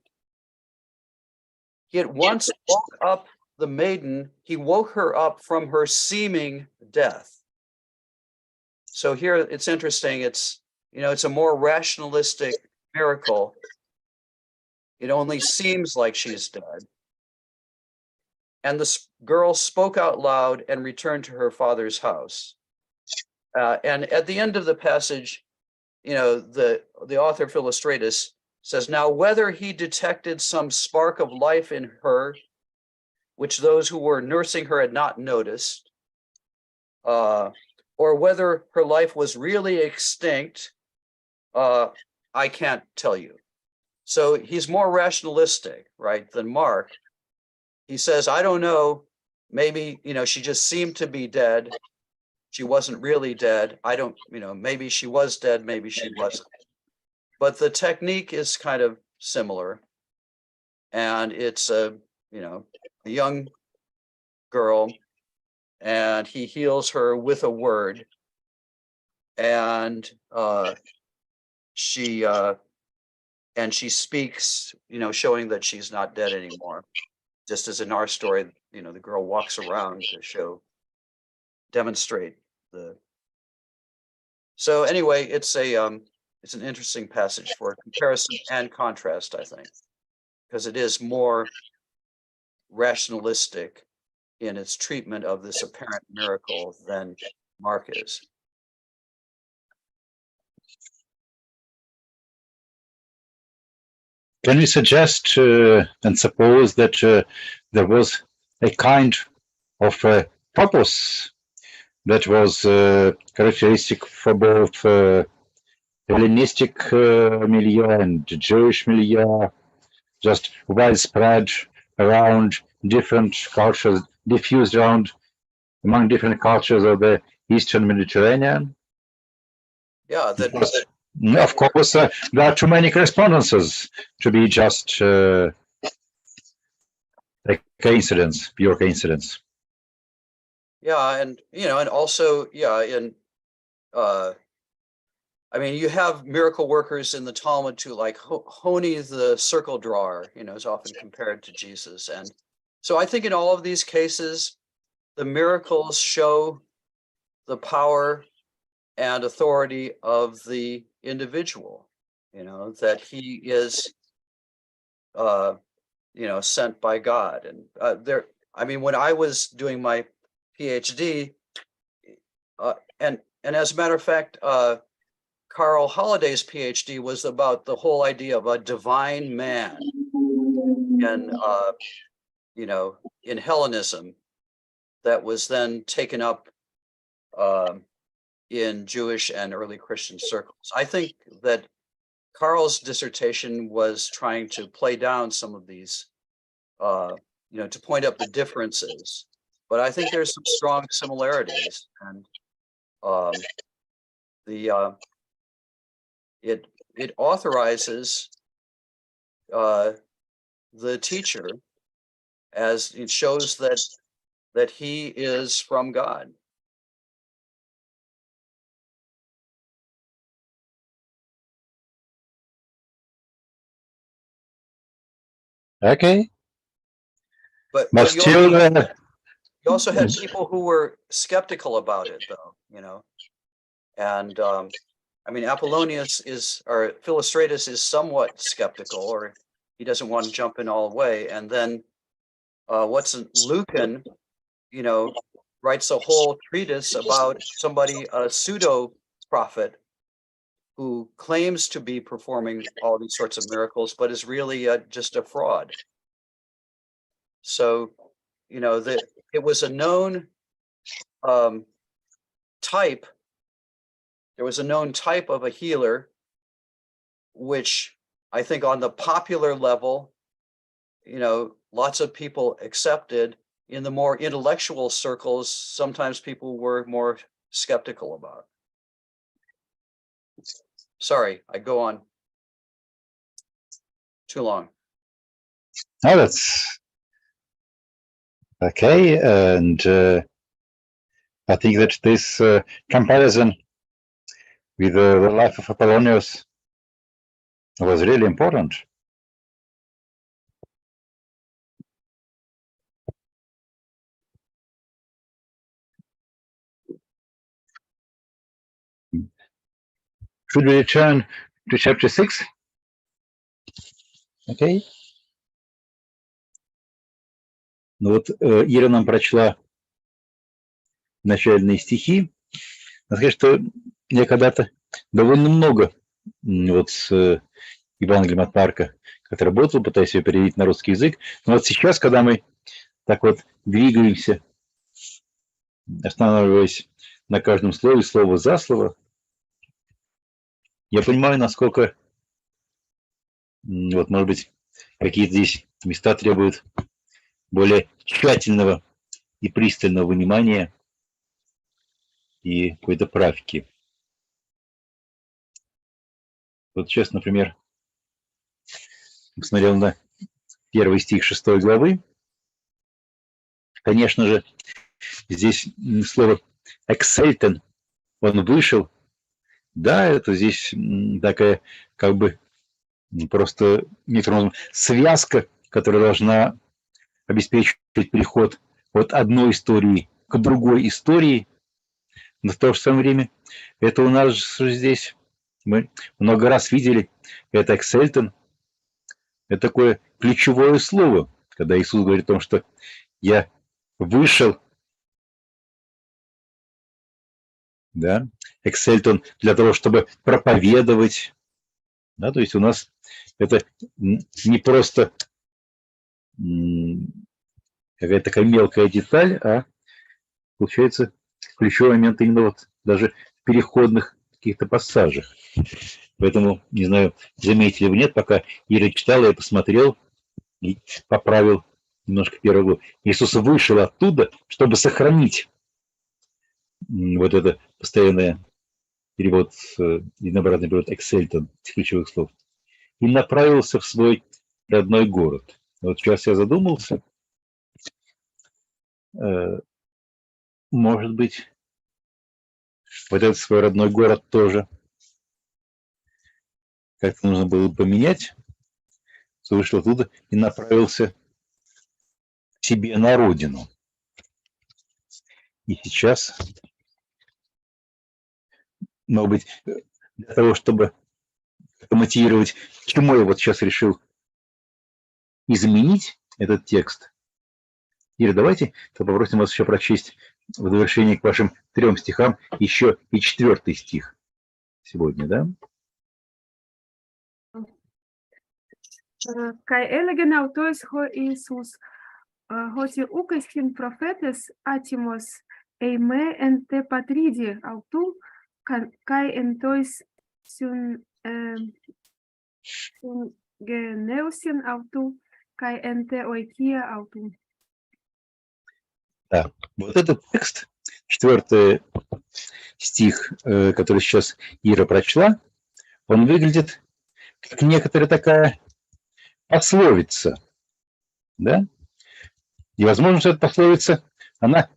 He at once woke up the maiden. He woke her up from her seeming death. So here it's interesting. It's a more rationalistic miracle. It only seems like she's dead. And the girl spoke out loud and returned to her father's house. And at the end of the passage, the author Philostratus says, "Now whether he detected some spark of life in her, which those who were nursing her had not noticed, or whether her life was really extinct, I can't tell you." So he's more rationalistic, right, than Mark. He says, I don't know, maybe, she just seemed to be dead. She wasn't really dead. I don't, maybe she was dead, maybe she wasn't. But the technique is kind of similar. And it's a young girl, and he heals her with a word. And she speaks, showing that she's not dead anymore. Just as in our story, the girl walks around to demonstrate the. So anyway, it's a it's an interesting passage for comparison and contrast, I think, because it is more rationalistic in its treatment of this apparent miracle than Mark is. Can we suggest and suppose that there was a kind of purpose that was characteristic for both Hellenistic milieu and Jewish milieu, just widespread around different cultures, diffused around among different cultures of the Eastern Mediterranean? Yeah, that Because, of course, there are too many correspondences to be just a coincidence, pure coincidence. yeah, and and also, I mean, you have miracle workers in the Talmud too, like Honi the circle drawer, is often compared to Jesus. And so I think in all of these cases, the miracles show the power and authority of the individual, that he is, sent by God. And when I was doing my PhD, and as a matter of fact, Carl Holliday's PhD was about the whole idea of a divine man, and in Hellenism, that was then taken up in Jewish and early Christian circles. I think that Carl's dissertation was trying to play down some of these, to point up the differences. But I think there's some strong similarities, and it authorizes the teacher, as it shows that he is from God. Okay, But but you still, also had people who were skeptical about it, though, and Apollonius or Philostratus is somewhat skeptical, or he doesn't want to jump in all the way. And then Lucan, writes a whole treatise about somebody, a pseudo prophet, who claims to be performing all these sorts of miracles, but is really just a fraud. So, that it was a known type. There was a known type of a healer, which I think on the popular level, lots of people accepted. In the more intellectual circles, sometimes people were more skeptical about. Sorry, I go on too long. no, that's okay. And I think that this comparison with the life of Apollonius was really important. Should we return to chapter 6? Okay. Ну вот Ира нам прочла начальные стихи. Надо сказать, что я когда-то довольно много вот с Евангелием от Марка как-то работал, пытаюсь ее перевести на русский язык. Но вот сейчас, когда мы так вот двигаемся, останавливаясь на каждом слове, слово за слово, я понимаю, насколько, вот, может быть, какие-то здесь места требуют более тщательного и пристального внимания и какой-то правки. Вот сейчас, например, посмотрел на первый стих 6 главы. Конечно же, здесь слово «excelten», он вышел. Да, это здесь такая как бы просто некоторым связка, которая должна обеспечивать переход от одной истории к другой истории, но в то же самое время это у нас же здесь Мы много раз видели это «эксельтон». Это такое ключевое слово, когда Иисус говорит о том, что я вышел, да, «эксельтон» для того, чтобы проповедовать. Да, то есть у нас это не просто какая-то такая мелкая деталь, а получается ключевой момент именно вот даже в переходных каких-то пассажах. Поэтому, не знаю, заметили вы, нет, пока Ира читала, я посмотрел и поправил немножко первый главу. Иисус вышел оттуда, чтобы сохранить вот это постоянное перевод, единообразный перевод «эксельтон» с ключевых слов, и направился в свой родной город. Вот сейчас я задумался, может быть, вот этот свой родной город тоже как-то нужно было поменять, что вышел оттуда и направился к себе на родину. И сейчас, может быть, для того, чтобы мотивировать, почему я вот сейчас решил изменить этот текст, Ира, давайте попросим вас еще прочесть в завершении к вашим 3 стихам еще и 4 стих сегодня, да? Kai elegen autois ho Iisus, hoti ukastin profetes atimos eime en te patridi autu, kai entois sun geneusin autu, kai en te oikia autu. Да, вот этот текст, 4 стих, который сейчас Ира прочла, он выглядит как некоторая такая пословица, да? И, возможно, что эта пословица, она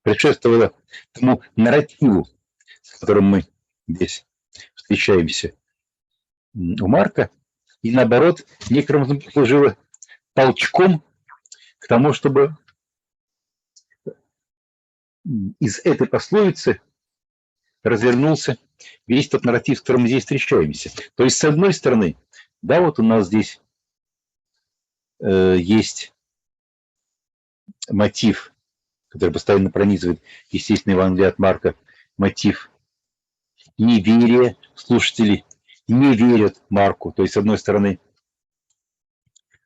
предшествовала тому нарративу, с которым мы здесь встречаемся у Марка, и, наоборот, некоторым образом послужила толчком к тому, чтобы из этой пословицы развернулся весь тот нарратив, с которым мы здесь встречаемся. То есть, с одной стороны, да, вот у нас здесь есть мотив, который постоянно пронизывает, естественно, Евангелие от Марка, мотив неверия. Слушатели не верят Марку. То есть, с одной стороны,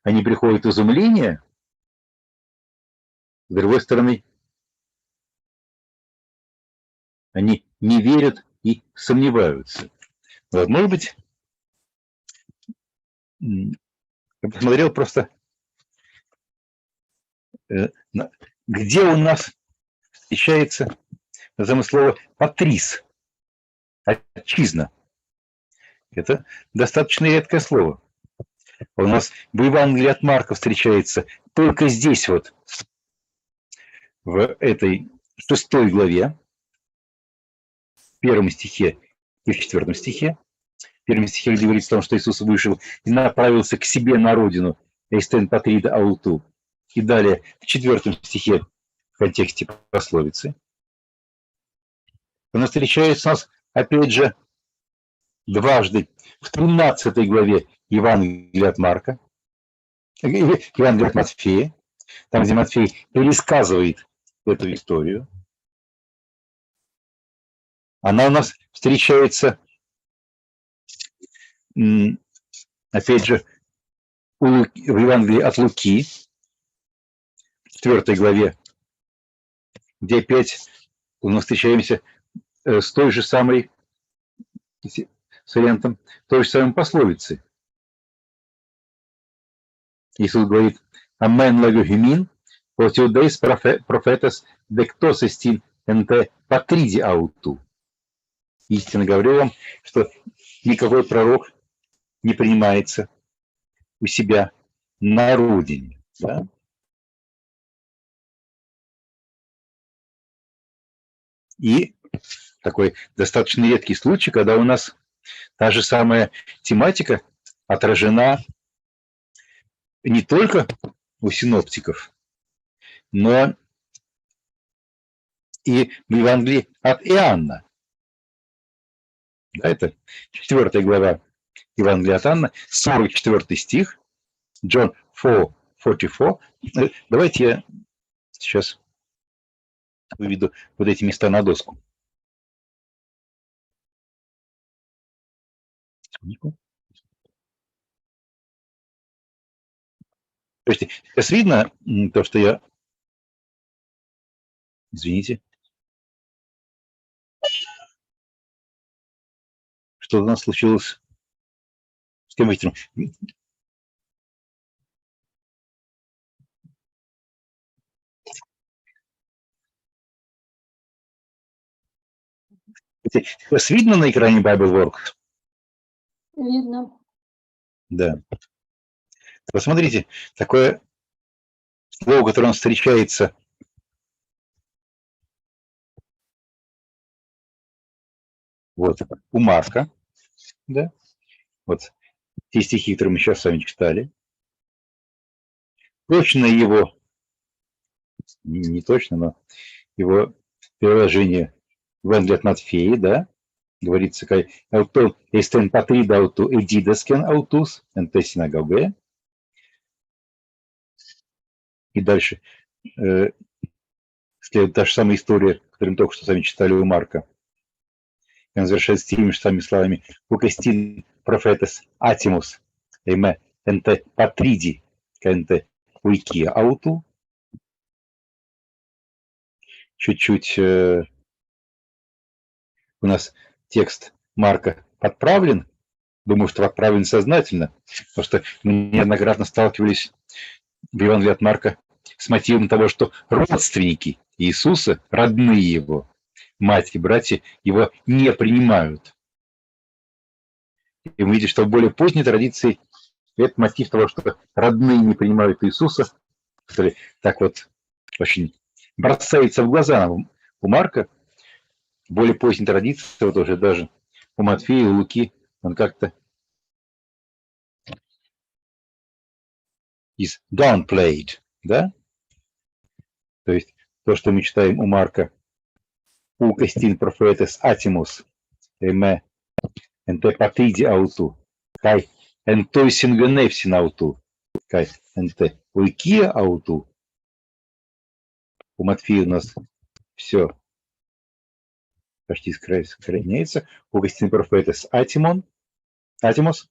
они приходят в изумление, с другой стороны, они не верят и сомневаются. Вот, может быть, я посмотрел просто, где у нас встречается слово «πατρίς», отчизна. Это достаточно редкое слово. У нас в Евангелии от Марка встречается только здесь вот, в этой 6 главе, в 1 стихе и в 4 стихе. В 1 стихе, где говорится о том, что Иисус вышел и направился к себе на родину, «эстен патрида ауту». И далее в 4 стихе в контексте пословицы. Она встречается у нас, опять же, дважды в 13 главе Евангелия от Марка, Евангелия от Матфея, там, где Матфей пересказывает эту историю. Она у нас встречается, опять же, в Евангелии от Луки, в 4 главе, где опять мы встречаемся с той же самой, с вариантом той же самой пословицы. Иисус говорит: «Амен лагюхимин, отиудейс профетас дектос эстин энте патриди ауту». Истинно говорю вам, что никакой пророк не принимается у себя на родине. Да? И такой достаточно редкий случай, когда у нас та же самая тематика отражена не только у синоптиков, но и в Евангелии от Иоанна. Да, это 4 глава Евангелия от Иоанна, 44 стих, John 4:44. Давайте я сейчас выведу вот эти места на доску. То есть сейчас видно то, что я... Извините. Что у нас случилось с компьютером? Сейчас видно на экране BibleWorks? Видно. Да. Посмотрите, такое слово, которое у нас встречается вот у Марка, да, вот те стихи, которые мы сейчас с вами читали. Точно его, не точно, но его переложение в Евангелии от Матфея, да, говорится, как «Аутол эстен патрида ауту эдидаскен аутус энте синагоге». И дальше следует та же самая история, которую мы только что с вами читали у Марка. И он завершается теми же самыми словами «Укастин профетес атимус эме энте патриди кенте уикия ауту». Чуть-чуть у нас текст Марка подправлен. Думаю, что подправлен сознательно, потому что мы неоднократно сталкивались в Евангелии от Марка с мотивом того, что родственники Иисуса, родные его, мать и братья, его не принимают. И мы видим, что в более поздней традиции этот мотив того, что родные не принимают Иисуса, который так вот очень бросается в глаза у Марка, в более поздней традиции, вот уже даже у Матфея и Луки, он как-то is downplayed, да? То есть то, что мы читаем у Марка, у кастин профетес атимус эме энте патриди ауту, кай энтой сингеневсин ауту, кай энте уикия ауту. У Матфея у нас все почти сохраняется. У кастин профетес атимус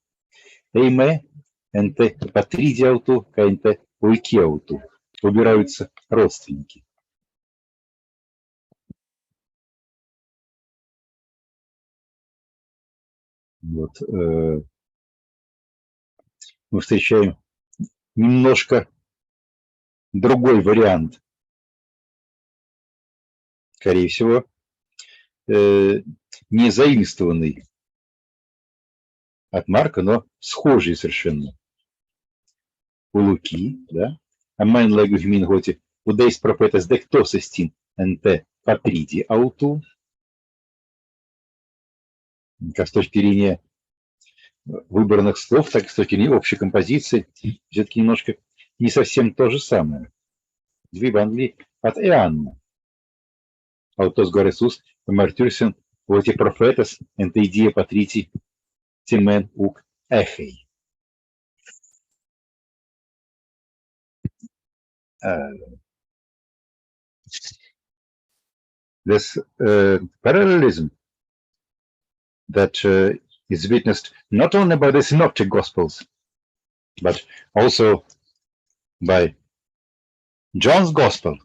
эме энте патриди ауту, кай энте уикия ауту. Убираются родственники. Вот, мы встречаем немножко другой вариант, скорее всего, не заимствованный от Марка, но схожий совершенно. У Луки, да, «Амен легухмин готи удейс пропетес дектосестин энте патриди ауту». Как с точки зрения выбранных слов, так и с точки зрения общей композиции, все-таки немножко не совсем то же самое. В Евангелии от Иоанна. Аутос Горесус, Мартюрсен, вот и профетес, энте идея патрити, тимен ук эхей. This parallelism that is witnessed not only by the synoptic gospels, but also by John's gospel.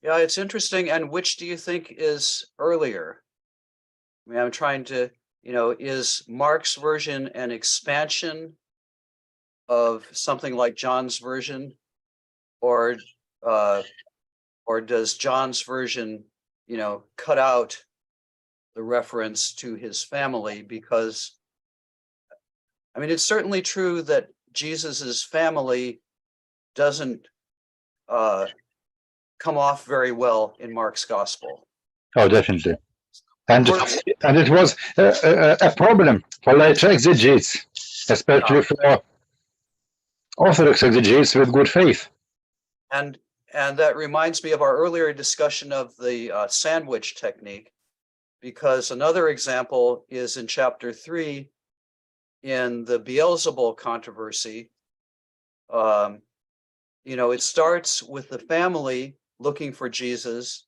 Yeah, it's interesting. And which do you think is earlier? I mean, I'm trying to, is Mark's version an expansion of something like John's version, or does John's version, cut out the reference to his family? Because, I mean, it's certainly true that Jesus's family doesn't come off very well in Mark's gospel. Oh, definitely. And it was a problem for later exegetes, especially for Orthodox exegetes with good faith. And And that reminds me of our earlier discussion of the sandwich technique, because another example is in chapter 3 in the Beelzebul controversy. It starts with the family looking for Jesus,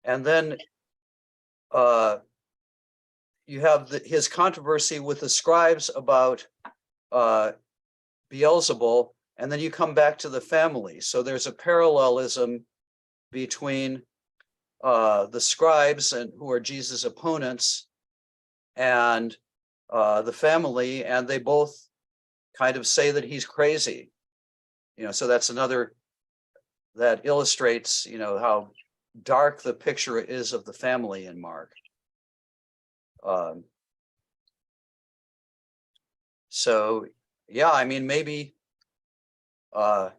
and then you have his controversy with the scribes about Beelzebul, and then you come back to the family. So there's a parallelism between the scribes and who are Jesus' opponents and the family, and they both kind of say that he's crazy. So that's another that illustrates, how dark the picture is of the family in Mark. So yeah, I mean, maybe, but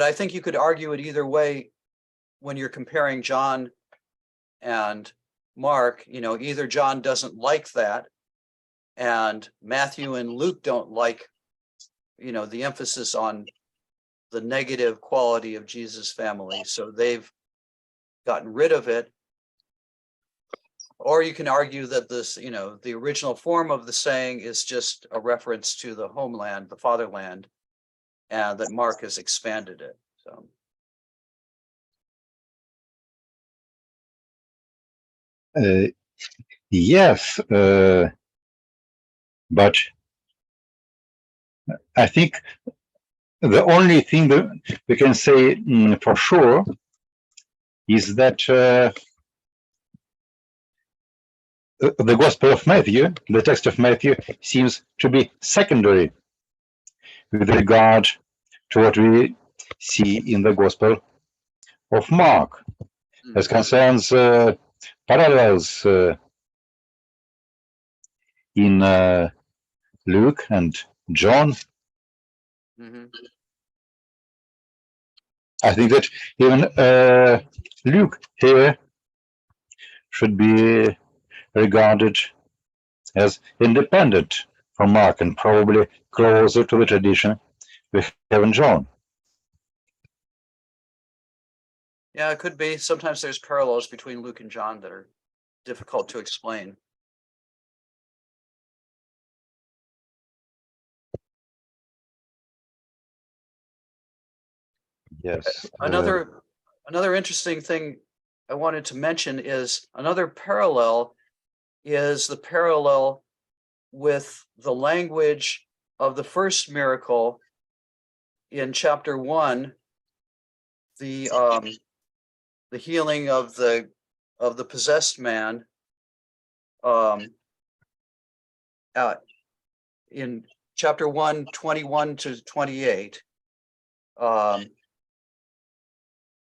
I think you could argue it either way when you're comparing John and Mark. Either John doesn't like that, and Matthew and Luke don't like, the emphasis on the negative quality of Jesus' family, so they've gotten rid of it. Or you can argue that this, the original form of the saying is just a reference to the homeland, the fatherland, and that Mark has expanded it. So. Yes, but I think the only thing that we can say for sure is that the Gospel of Matthew, the text of Matthew, seems to be secondary with regard to what we see in the Gospel of Mark, as concerns parallels in Luke and John. I think that even Luke here should be regarded as independent from Mark and probably closer to the tradition we have in John. Yeah, it could be. Sometimes there's parallels between Luke and John that are difficult to explain. Yes. Another interesting thing I wanted to mention is another parallel is the parallel with the language of the first miracle in chapter 1, the healing of the possessed man, in chapter 1, 21 to 28.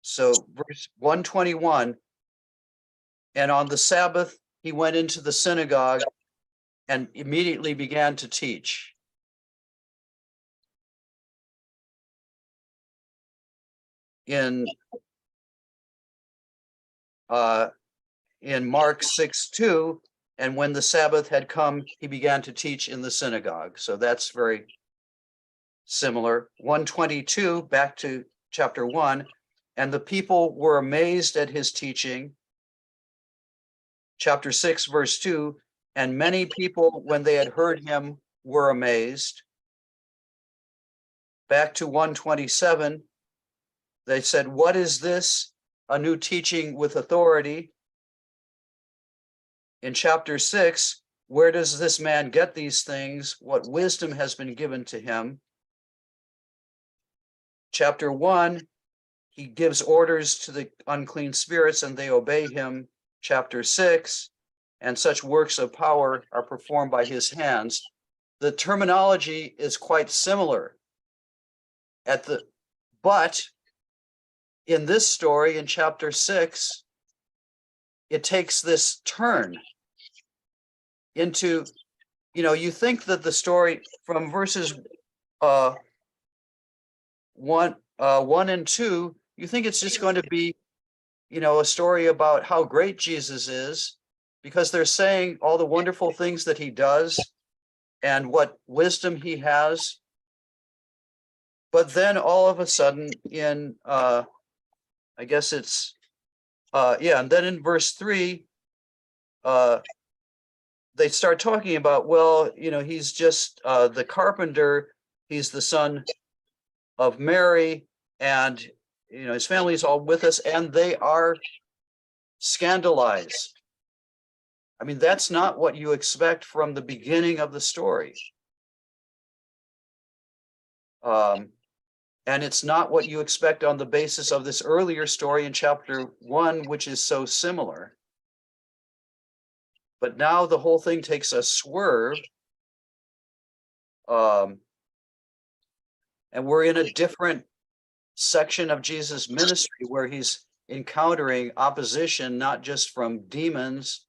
So verse 121, and on the Sabbath he went into the synagogue and immediately began to teach. In Mark 6:2, and when the Sabbath had come, he began to teach in the synagogue. So that's very similar. 122, back to chapter 1, and the people were amazed at his teaching. Chapter 6, verse 2, and many people, when they had heard him, were amazed. Back to 127, they said, "What is this? A new teaching with authority." In chapter 6, where does this man get these things? What wisdom has been given to him? Chapter 1, he gives orders to the unclean spirits and they obey him. Chapter 6, and such works of power are performed by his hands. The terminology is quite similar. But in this story, in chapter 6, it takes this turn into, you think that the story from verses 1 and 2, you think it's just going to be, a story about how great Jesus is, because they're saying all the wonderful things that he does and what wisdom he has. but then all of a sudden in, I guess it's, yeah, and then in verse 3, they start talking about, well, you know, he's just the carpenter, he's the son of Mary, and, you know, his family is all with us, and they are scandalized. I mean, that's not what you expect from the beginning of the story. And it's not what you expect on the basis of this earlier story in chapter 1, which is so similar. But now the whole thing takes a swerve. And we're in a different section of Jesus' ministry where he's encountering opposition, not just from demons,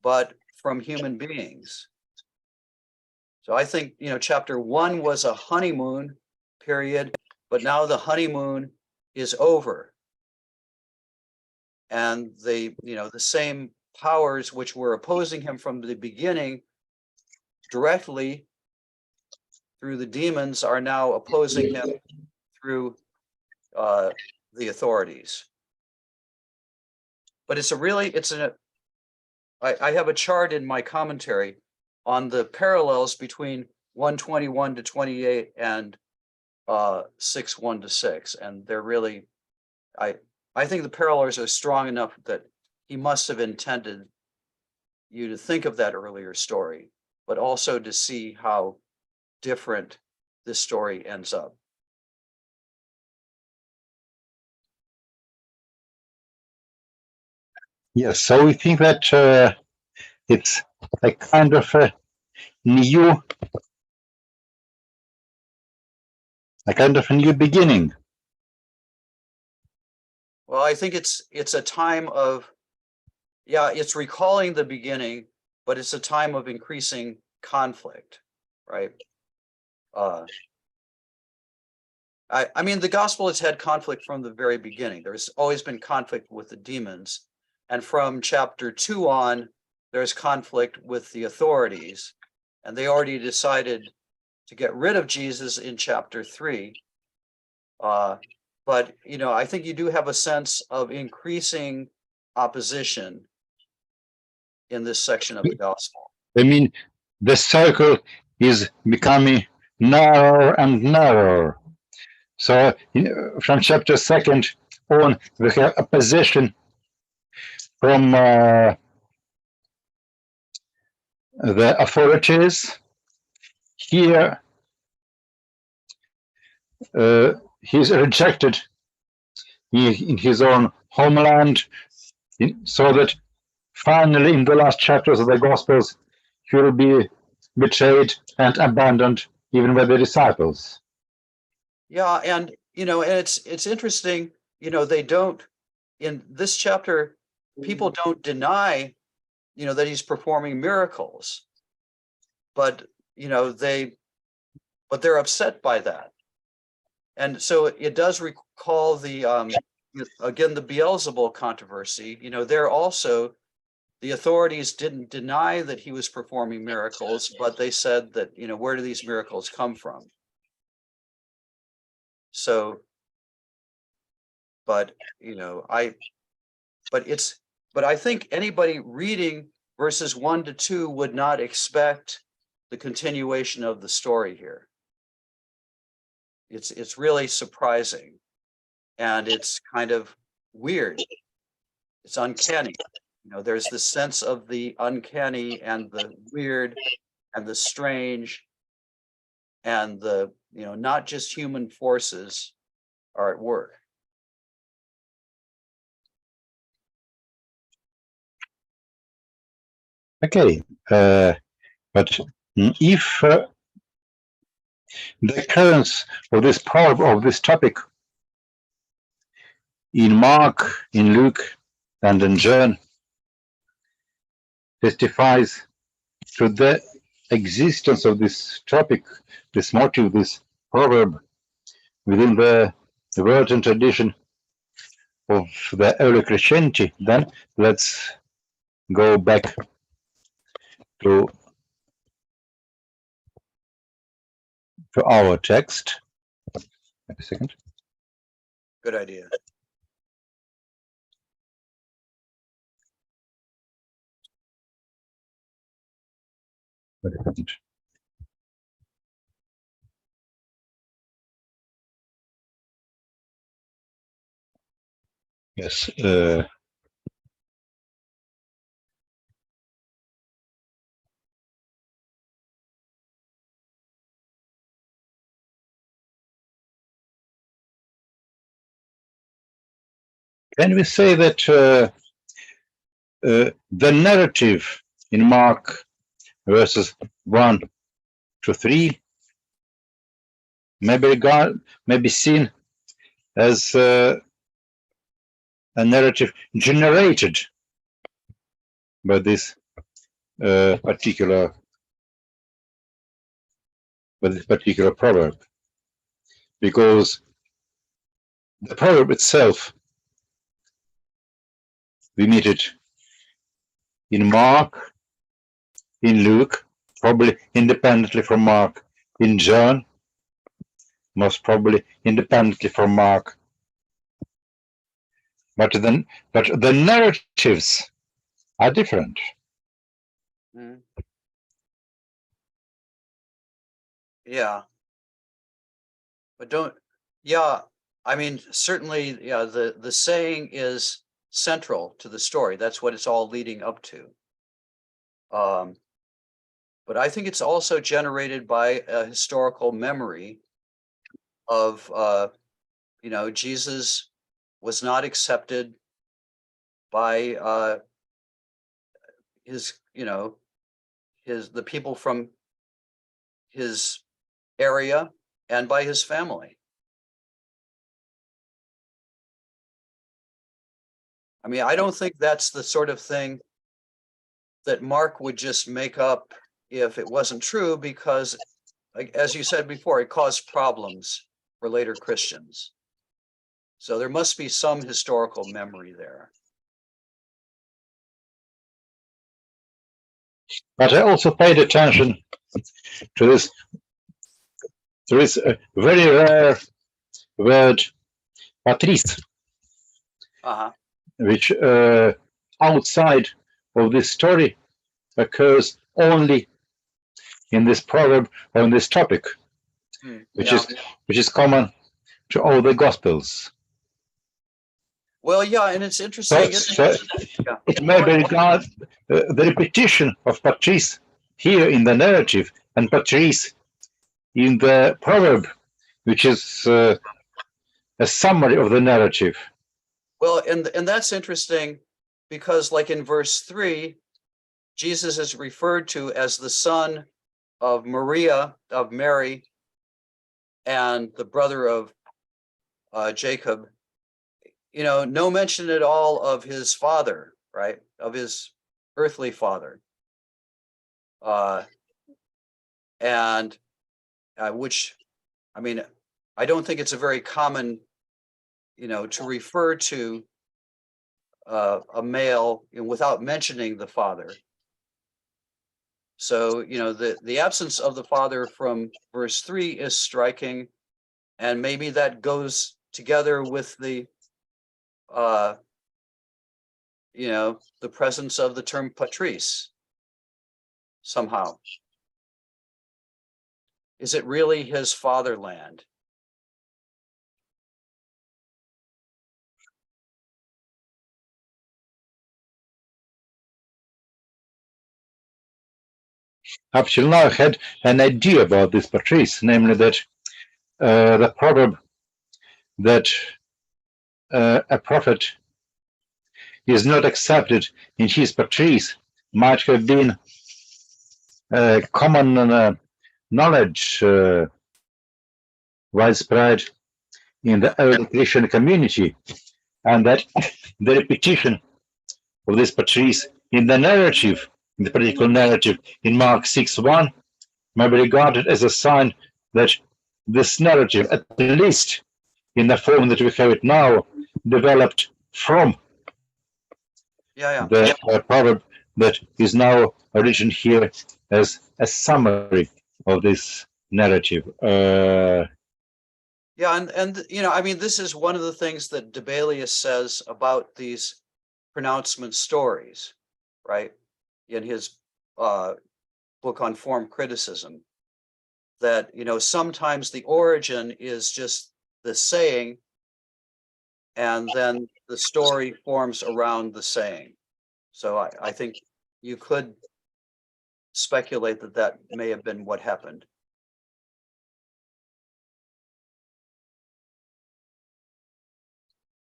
but from human beings. So I think, you know, chapter 1 was a honeymoon period, but now the honeymoon is over. And the same powers which were opposing him from the beginning directly through the demons are now opposing him through the authorities. But I have a chart in my commentary on the parallels between 121 to 28 and 6:1 to 6, and they're really, I think the parallels are strong enough that he must have intended you to think of that earlier story, but also to see how different this story ends up. Yes, so we think that it's a kind of a new beginning. Well, I think it's a time of, yeah, it's recalling the beginning, but it's a time of increasing conflict, right? I mean, the gospel has had conflict from the very beginning. There's always been conflict with the demons. And from chapter 2 on, there's conflict with the authorities. And they already decided to get rid of Jesus in chapter 3. But, you know, I think you do have a sense of increasing opposition in this section of the gospel. I mean, the circle is becoming narrower and narrower. So from chapter 2 on, we have opposition from the authorities. Here, he's rejected in his own homeland, so that finally in the last chapters of the Gospels, he will be betrayed and abandoned even by the disciples. Yeah, and, you know, and it's interesting, you know, they don't, in this chapter, people don't deny, you know, that he's performing miracles, but, you know, they're upset by that. And so it does recall the, again, the Beelzebul controversy. You know, there also, the authorities didn't deny that he was performing miracles, but they said that, you know, where do these miracles come from? So, but, you know, but I think anybody reading verses 1 to 2 would not expect the continuation of the story here. It's really surprising, and it's kind of weird. It's uncanny. You know, there's this sense of the uncanny and the weird and the strange, and the, you know, not just human forces are at work. Okay, but if the occurrence of this part of this topic in Mark, in Luke, and in John testifies to the existence of this topic, this motive, this proverb within the word and tradition of the early Christianity, then let's go back to our text. Wait a second. Good idea. Wait a second. Yes. Can we say that the narrative in Mark verses 1 to 3 may be seen as a narrative generated by this particular proverb, because the proverb itself, we meet it in Mark, in Luke, probably independently from Mark, in John, most probably independently from Mark. But the narratives are different. Mhm. Yeah. But I mean, certainly, yeah, the saying is central to the story. That's what it's all leading up to. But I think it's also generated by a historical memory of, Jesus was not accepted by the people from his area and by his family. I mean, I don't think that's the sort of thing that Mark would just make up if it wasn't true, because, like, as you said before, it caused problems for later Christians. So there must be some historical memory there. But I also paid attention to this. There is a very rare word, patρίς, which outside of this story occurs only in this proverb or in this topic, which is common to all the Gospels. Well, yeah, and it's interesting. It may be regarded the repetition of patρίς here in the narrative and patρίς in the proverb, which is a summary of the narrative. Well, and that's interesting because, like in verse 3, Jesus is referred to as the son of Mary, and the brother of Jacob. No mention at all of his father, right? Of his earthly father. Which, I mean, I don't think it's a very common, to refer to a male without mentioning the father. So, the absence of the father from verse 3 is striking, and maybe that goes together with the presence of the term patρίς somehow. Is it really his fatherland? Up till now, I had an idea about this patρίς, namely that the proverb that a prophet is not accepted in his patρίς might have been common knowledge widespread in the early Christian community, and that the repetition of this patρίς in the narrative, in the particular narrative in Mark 6:1, may be regarded as a sign that this narrative, at least in the form that we have it now, developed from the proverb that is now written here as a summary of this narrative. Yeah, and you know, I mean, this is one of the things that Debelius says about these pronouncement stories, right? In his book on form criticism, that, you know, sometimes the origin is just the saying, and then the story forms around the saying. So I think you could speculate that that may have been what happened.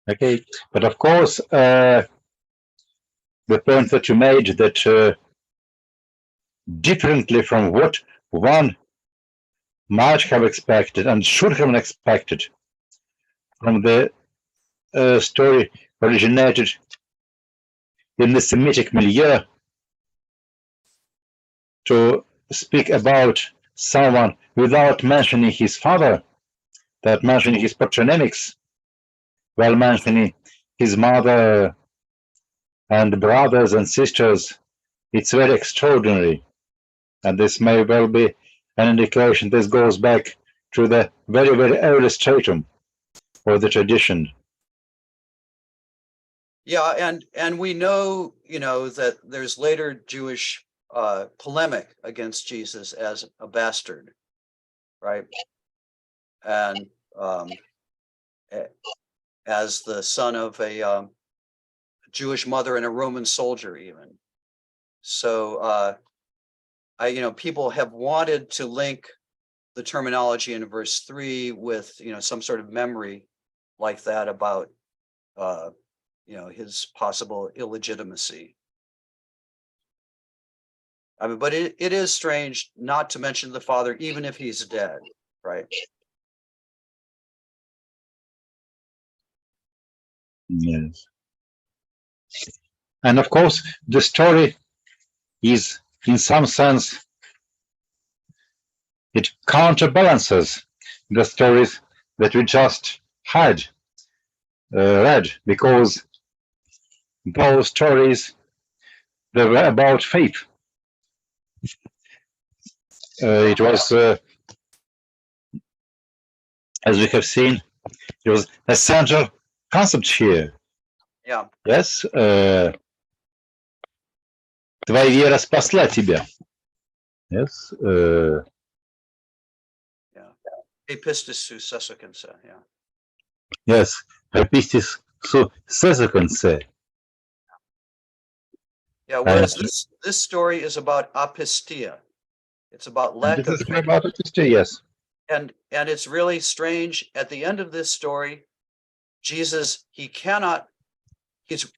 Okay, but of course, the point that you made, that differently from what one might have expected and should have expected from the story originated in the Semitic milieu, to speak about someone without mentioning his father, without mentioning his patronymics, while mentioning his mother and brothers and sisters, it's very extraordinary. And this may well be an indication this goes back to the very, very early stratum of the tradition. Yeah, and we know, you know, that there's later Jewish polemic against Jesus as a bastard, right? And as the son of a Jewish mother and a Roman soldier, even. So, you know, people have wanted to link the terminology in verse 3 with, you know, some sort of memory like that about, you know, his possible illegitimacy. I mean, but it is strange not to mention the father, even if he's dead, right? Yes. And of course, the story is, in some sense, it counterbalances the stories that we just had read, because those stories, they were about faith. It was, as we have seen, it was a central concept here. Yeah. Yes, твоя вера спасла тебя. Yes, Yeah. Epistis su sesakense, yeah. yes, epistis su sesakense. Yeah, whereas this story is about apistia. It's about lack of This is faith. about epistia, yes. And it's really strange. At the end of this story, Jesus, he's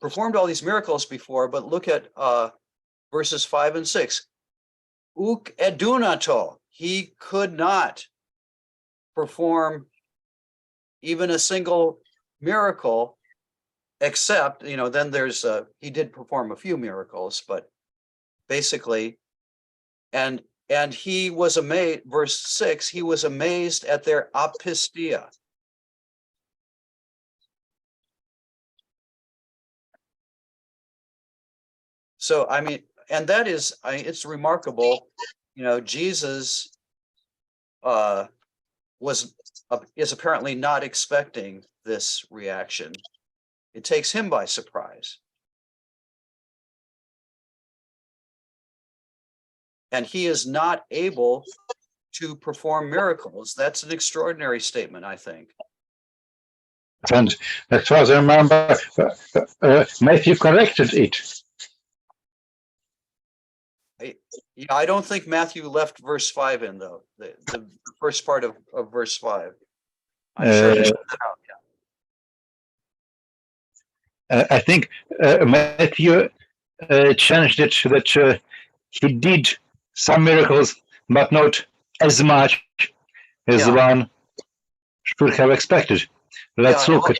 performed all these miracles before, but look at verses 5 and 6. Uk edunato, he could not perform even a single miracle, except, you know, then there's he did perform a few miracles, but basically, and he was amazed, verse 6, he was amazed at their apistia. So, I mean, and that is, it's remarkable, you know, Jesus is apparently not expecting this reaction. It takes him by surprise. And he is not able to perform miracles. That's an extraordinary statement, I think. And as far as I remember, Matthew corrected it. Yeah, I don't think Matthew left verse 5 in, though, the first part of verse 5. I'm sure he took that out, yeah. I think Matthew changed it that he did some miracles, but not as much as one should have expected. Let's look at.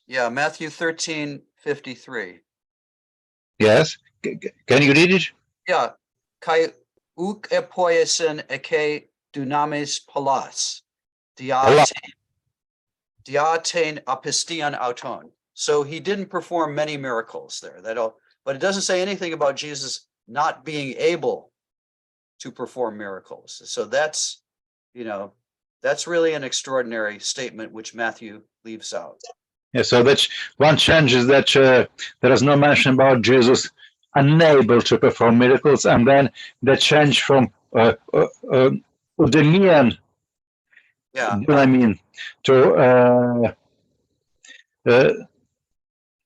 Yeah, Matthew 13:53. Yes, can you read it? Yeah, kai uk epoiesin eke dunamis palas diatein apistian auton. So he didn't perform many miracles there. But it doesn't say anything about Jesus not being able to perform miracles. So that's, you know, That's really an extraordinary statement which Matthew leaves out. Yeah, so that one change is that there is no mention about Jesus unable to perform miracles, and then the change from udemian, Yeah, to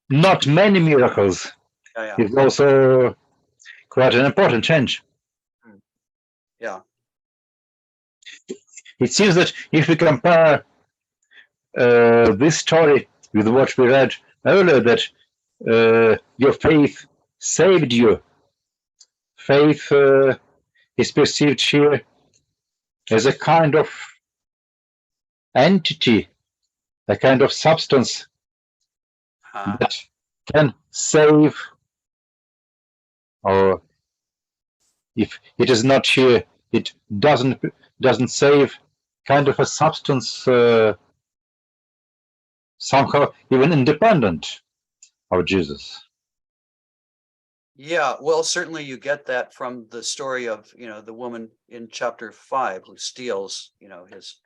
not many miracles yeah. is also quite an important change. Yeah. It seems that if we compare this story with what we read earlier, that your faith saved you. Faith is perceived here as a kind of entity, a kind of substance that can save, or if it is not here, it doesn't save, kind of a substance somehow even independent of Jesus. Yeah, well, certainly you get that from the story of, the woman in chapter 5 who steals, his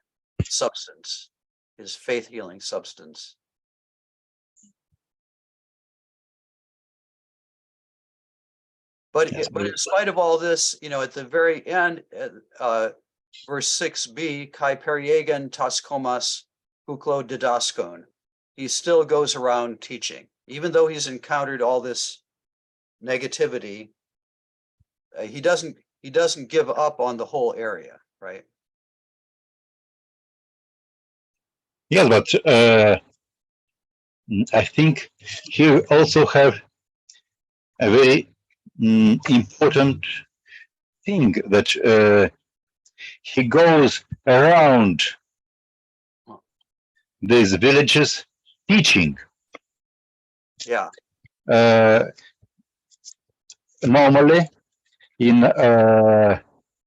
substance, his faith healing substance. But Yes, in spite of all this, at the very end, verse 6b, kai periegen tas komas huklo didaskon, he still goes around teaching, even though he's encountered all this negativity. He doesn't give up on the whole area, right? Yes, but I think here we also have a very important thing, that he goes around these villages teaching. Yeah. Normally in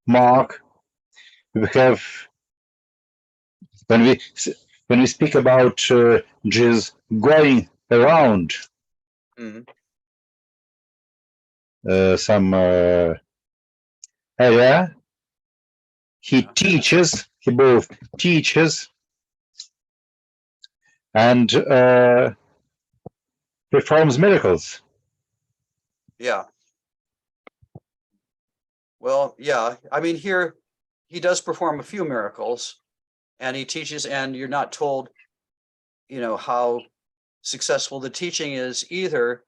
Mark we have, when we speak about Jesus going around some area, he teaches, he both teaches and performs miracles. Yeah. Well, yeah, I mean, here he does perform a few miracles and he teaches, and you're not told, how successful the teaching is either,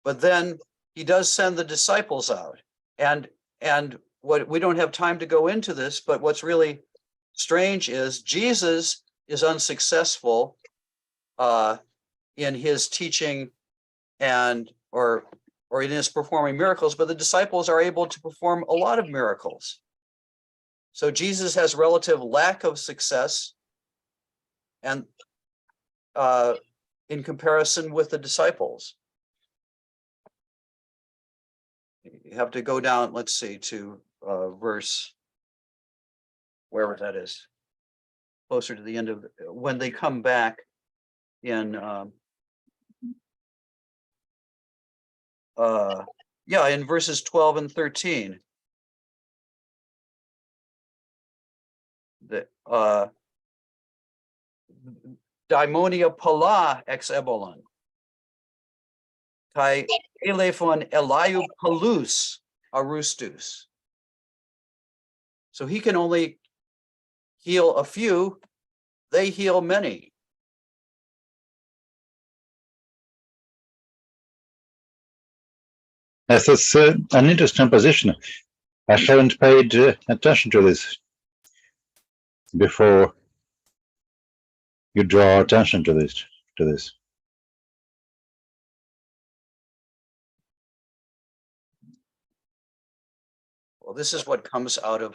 but then he does send the disciples out, and what, we don't have time to go into this, but what's really strange is Jesus is unsuccessful in his teaching or in his performing miracles, but the disciples are able to perform a lot of miracles. So Jesus has relative lack of success and in comparison with the disciples. You have to go down, let's see, to verse, wherever that is, closer to the end of when they come back in in verses 12 and 13. The daimonia pala ex ebolon kai elephon eliu palus arustus. So he can only heal a few, they heal many. Yes, it's an interesting position. I haven't paid attention to this before you draw attention to this. Well, this is what comes out of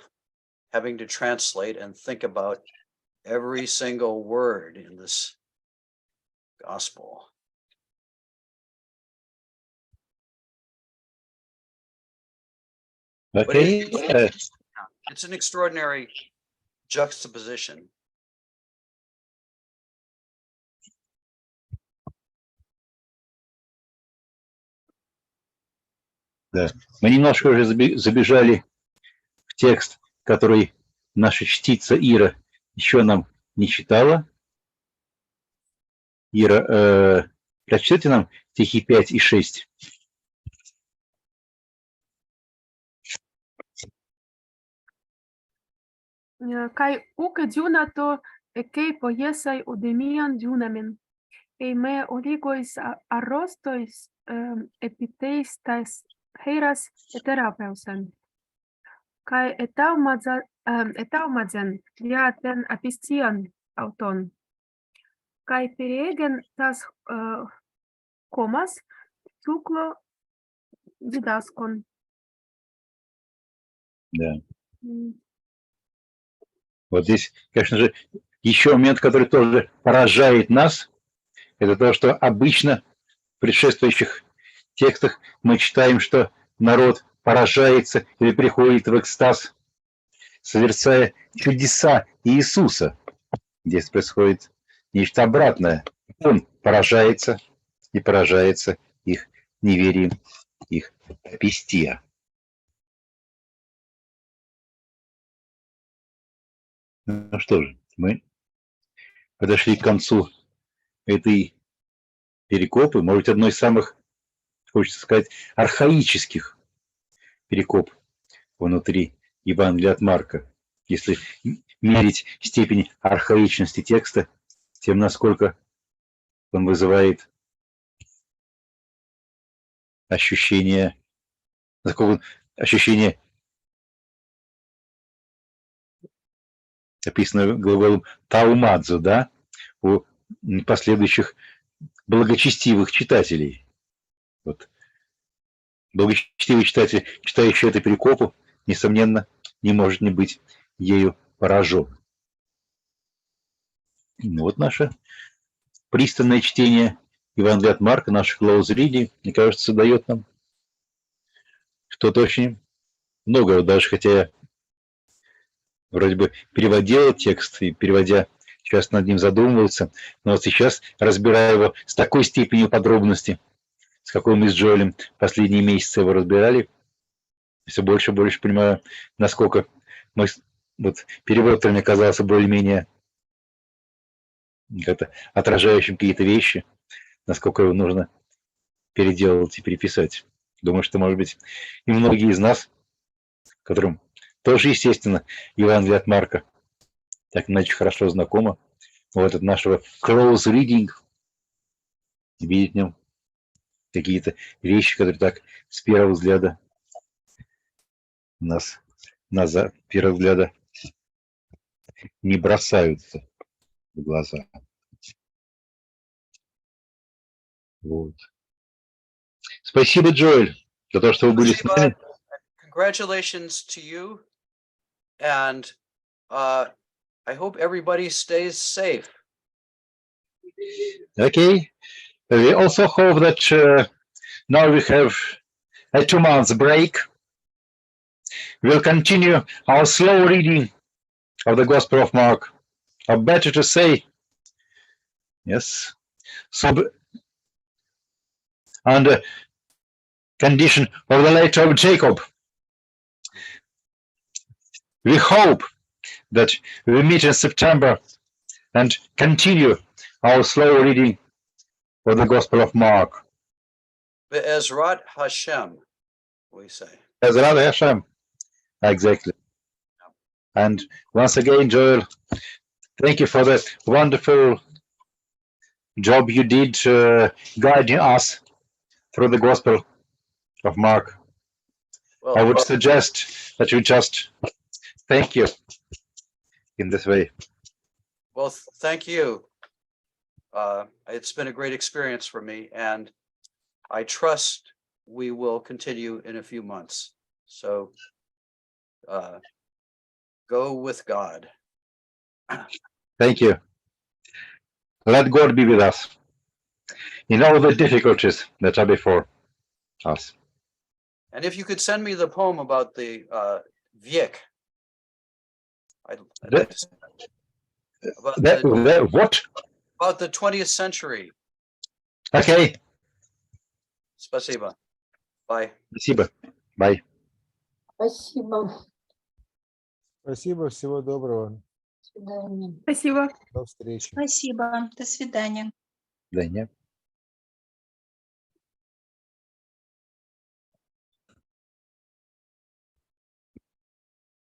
having to translate and think about every single word in this gospel. Okay. It's an extraordinary juxtaposition. Да. Мы немножко уже забежали в текст, который наша чтица Ира еще нам не читала. Ира, прочтите нам стихи 5 и 6. Kai uke djunato ekei poiesai udemian djunamin. Ei me oligois arrostois epiteistais heiras eterapeusen. Kai etaumadzen liaten apistian auton. Kai periegen tas komas цукло дидаскон. Да. Вот здесь, конечно же, еще момент, который тоже поражает нас, это то, что обычно в предшествующих текстах мы читаем, что народ поражается или приходит в экстаз, созерцая чудеса Иисуса. Здесь происходит нечто обратное. Он поражается и поражается их неверием, их апистия. Ну что же, мы подошли к концу этой перекопы, может быть, одной из самых, хочется сказать, архаических перекоп внутри Евангелия от Марка. Если мерить степень архаичности текста, тем насколько он вызывает ощущение описанное глаголом таумадзу, да, у последующих благочестивых читателей. Вот. Благочестивый читатель, читающий эту перекопу, несомненно, не может не быть ею поражен. Ну, вот наше пристальное чтение Евангелия от Марка, наш close reading, мне кажется, дает нам что-то очень многое, даже хотя я вроде бы переводил текст и, переводя, часто над ним задумывался, но вот сейчас, разбирая его с такой степенью подробности, с какой мы с Джоэлем последние месяцы его разбирали, все больше и больше понимаю, насколько вот перевод мне казался более-менее как-то отражающим какие-то вещи, насколько его нужно переделывать и переписать. Думаю, что, может быть, и многие из нас, которым тоже, естественно, Евангелие от Марка так иначе хорошо знакомо, вот от нашего close reading, видеть в нем какие-то вещи, которые так с первого взгляда нас с первого взгляда не бросаются в глаза. Вот. Спасибо, Джоэль, за то, что вы были с нами. Congratulations to you, and I hope everybody stays safe. Okay. We also hope that now we have a 2 months break. We'll continue our slow reading of the Gospel of Mark, or better to say, yes, under condition of the letter of Jacob. We hope that we meet in September and continue our slow reading of the Gospel of Mark. Be'ezrat Hashem, we say. Ezrat Hashem. Exactly. And once again, Joel, thank you for that wonderful job you did guiding us through the Gospel of Mark. Well, I would suggest that you just thank you in this way. well, thank you. It's been a great experience for me, and I trust we will continue in a few months. So go with God. Thank you. Let God be with us in all the difficulties that are before us. And if you could send me the poem about the Viek. I'd like to see that. What? About the 20th century. Okay. Спасибо. Bye. Спасибо. Bye. Спасибо. Спасибо, всего доброго. Свидания. Спасибо. До встречи. Спасибо. До свидания. До свидания.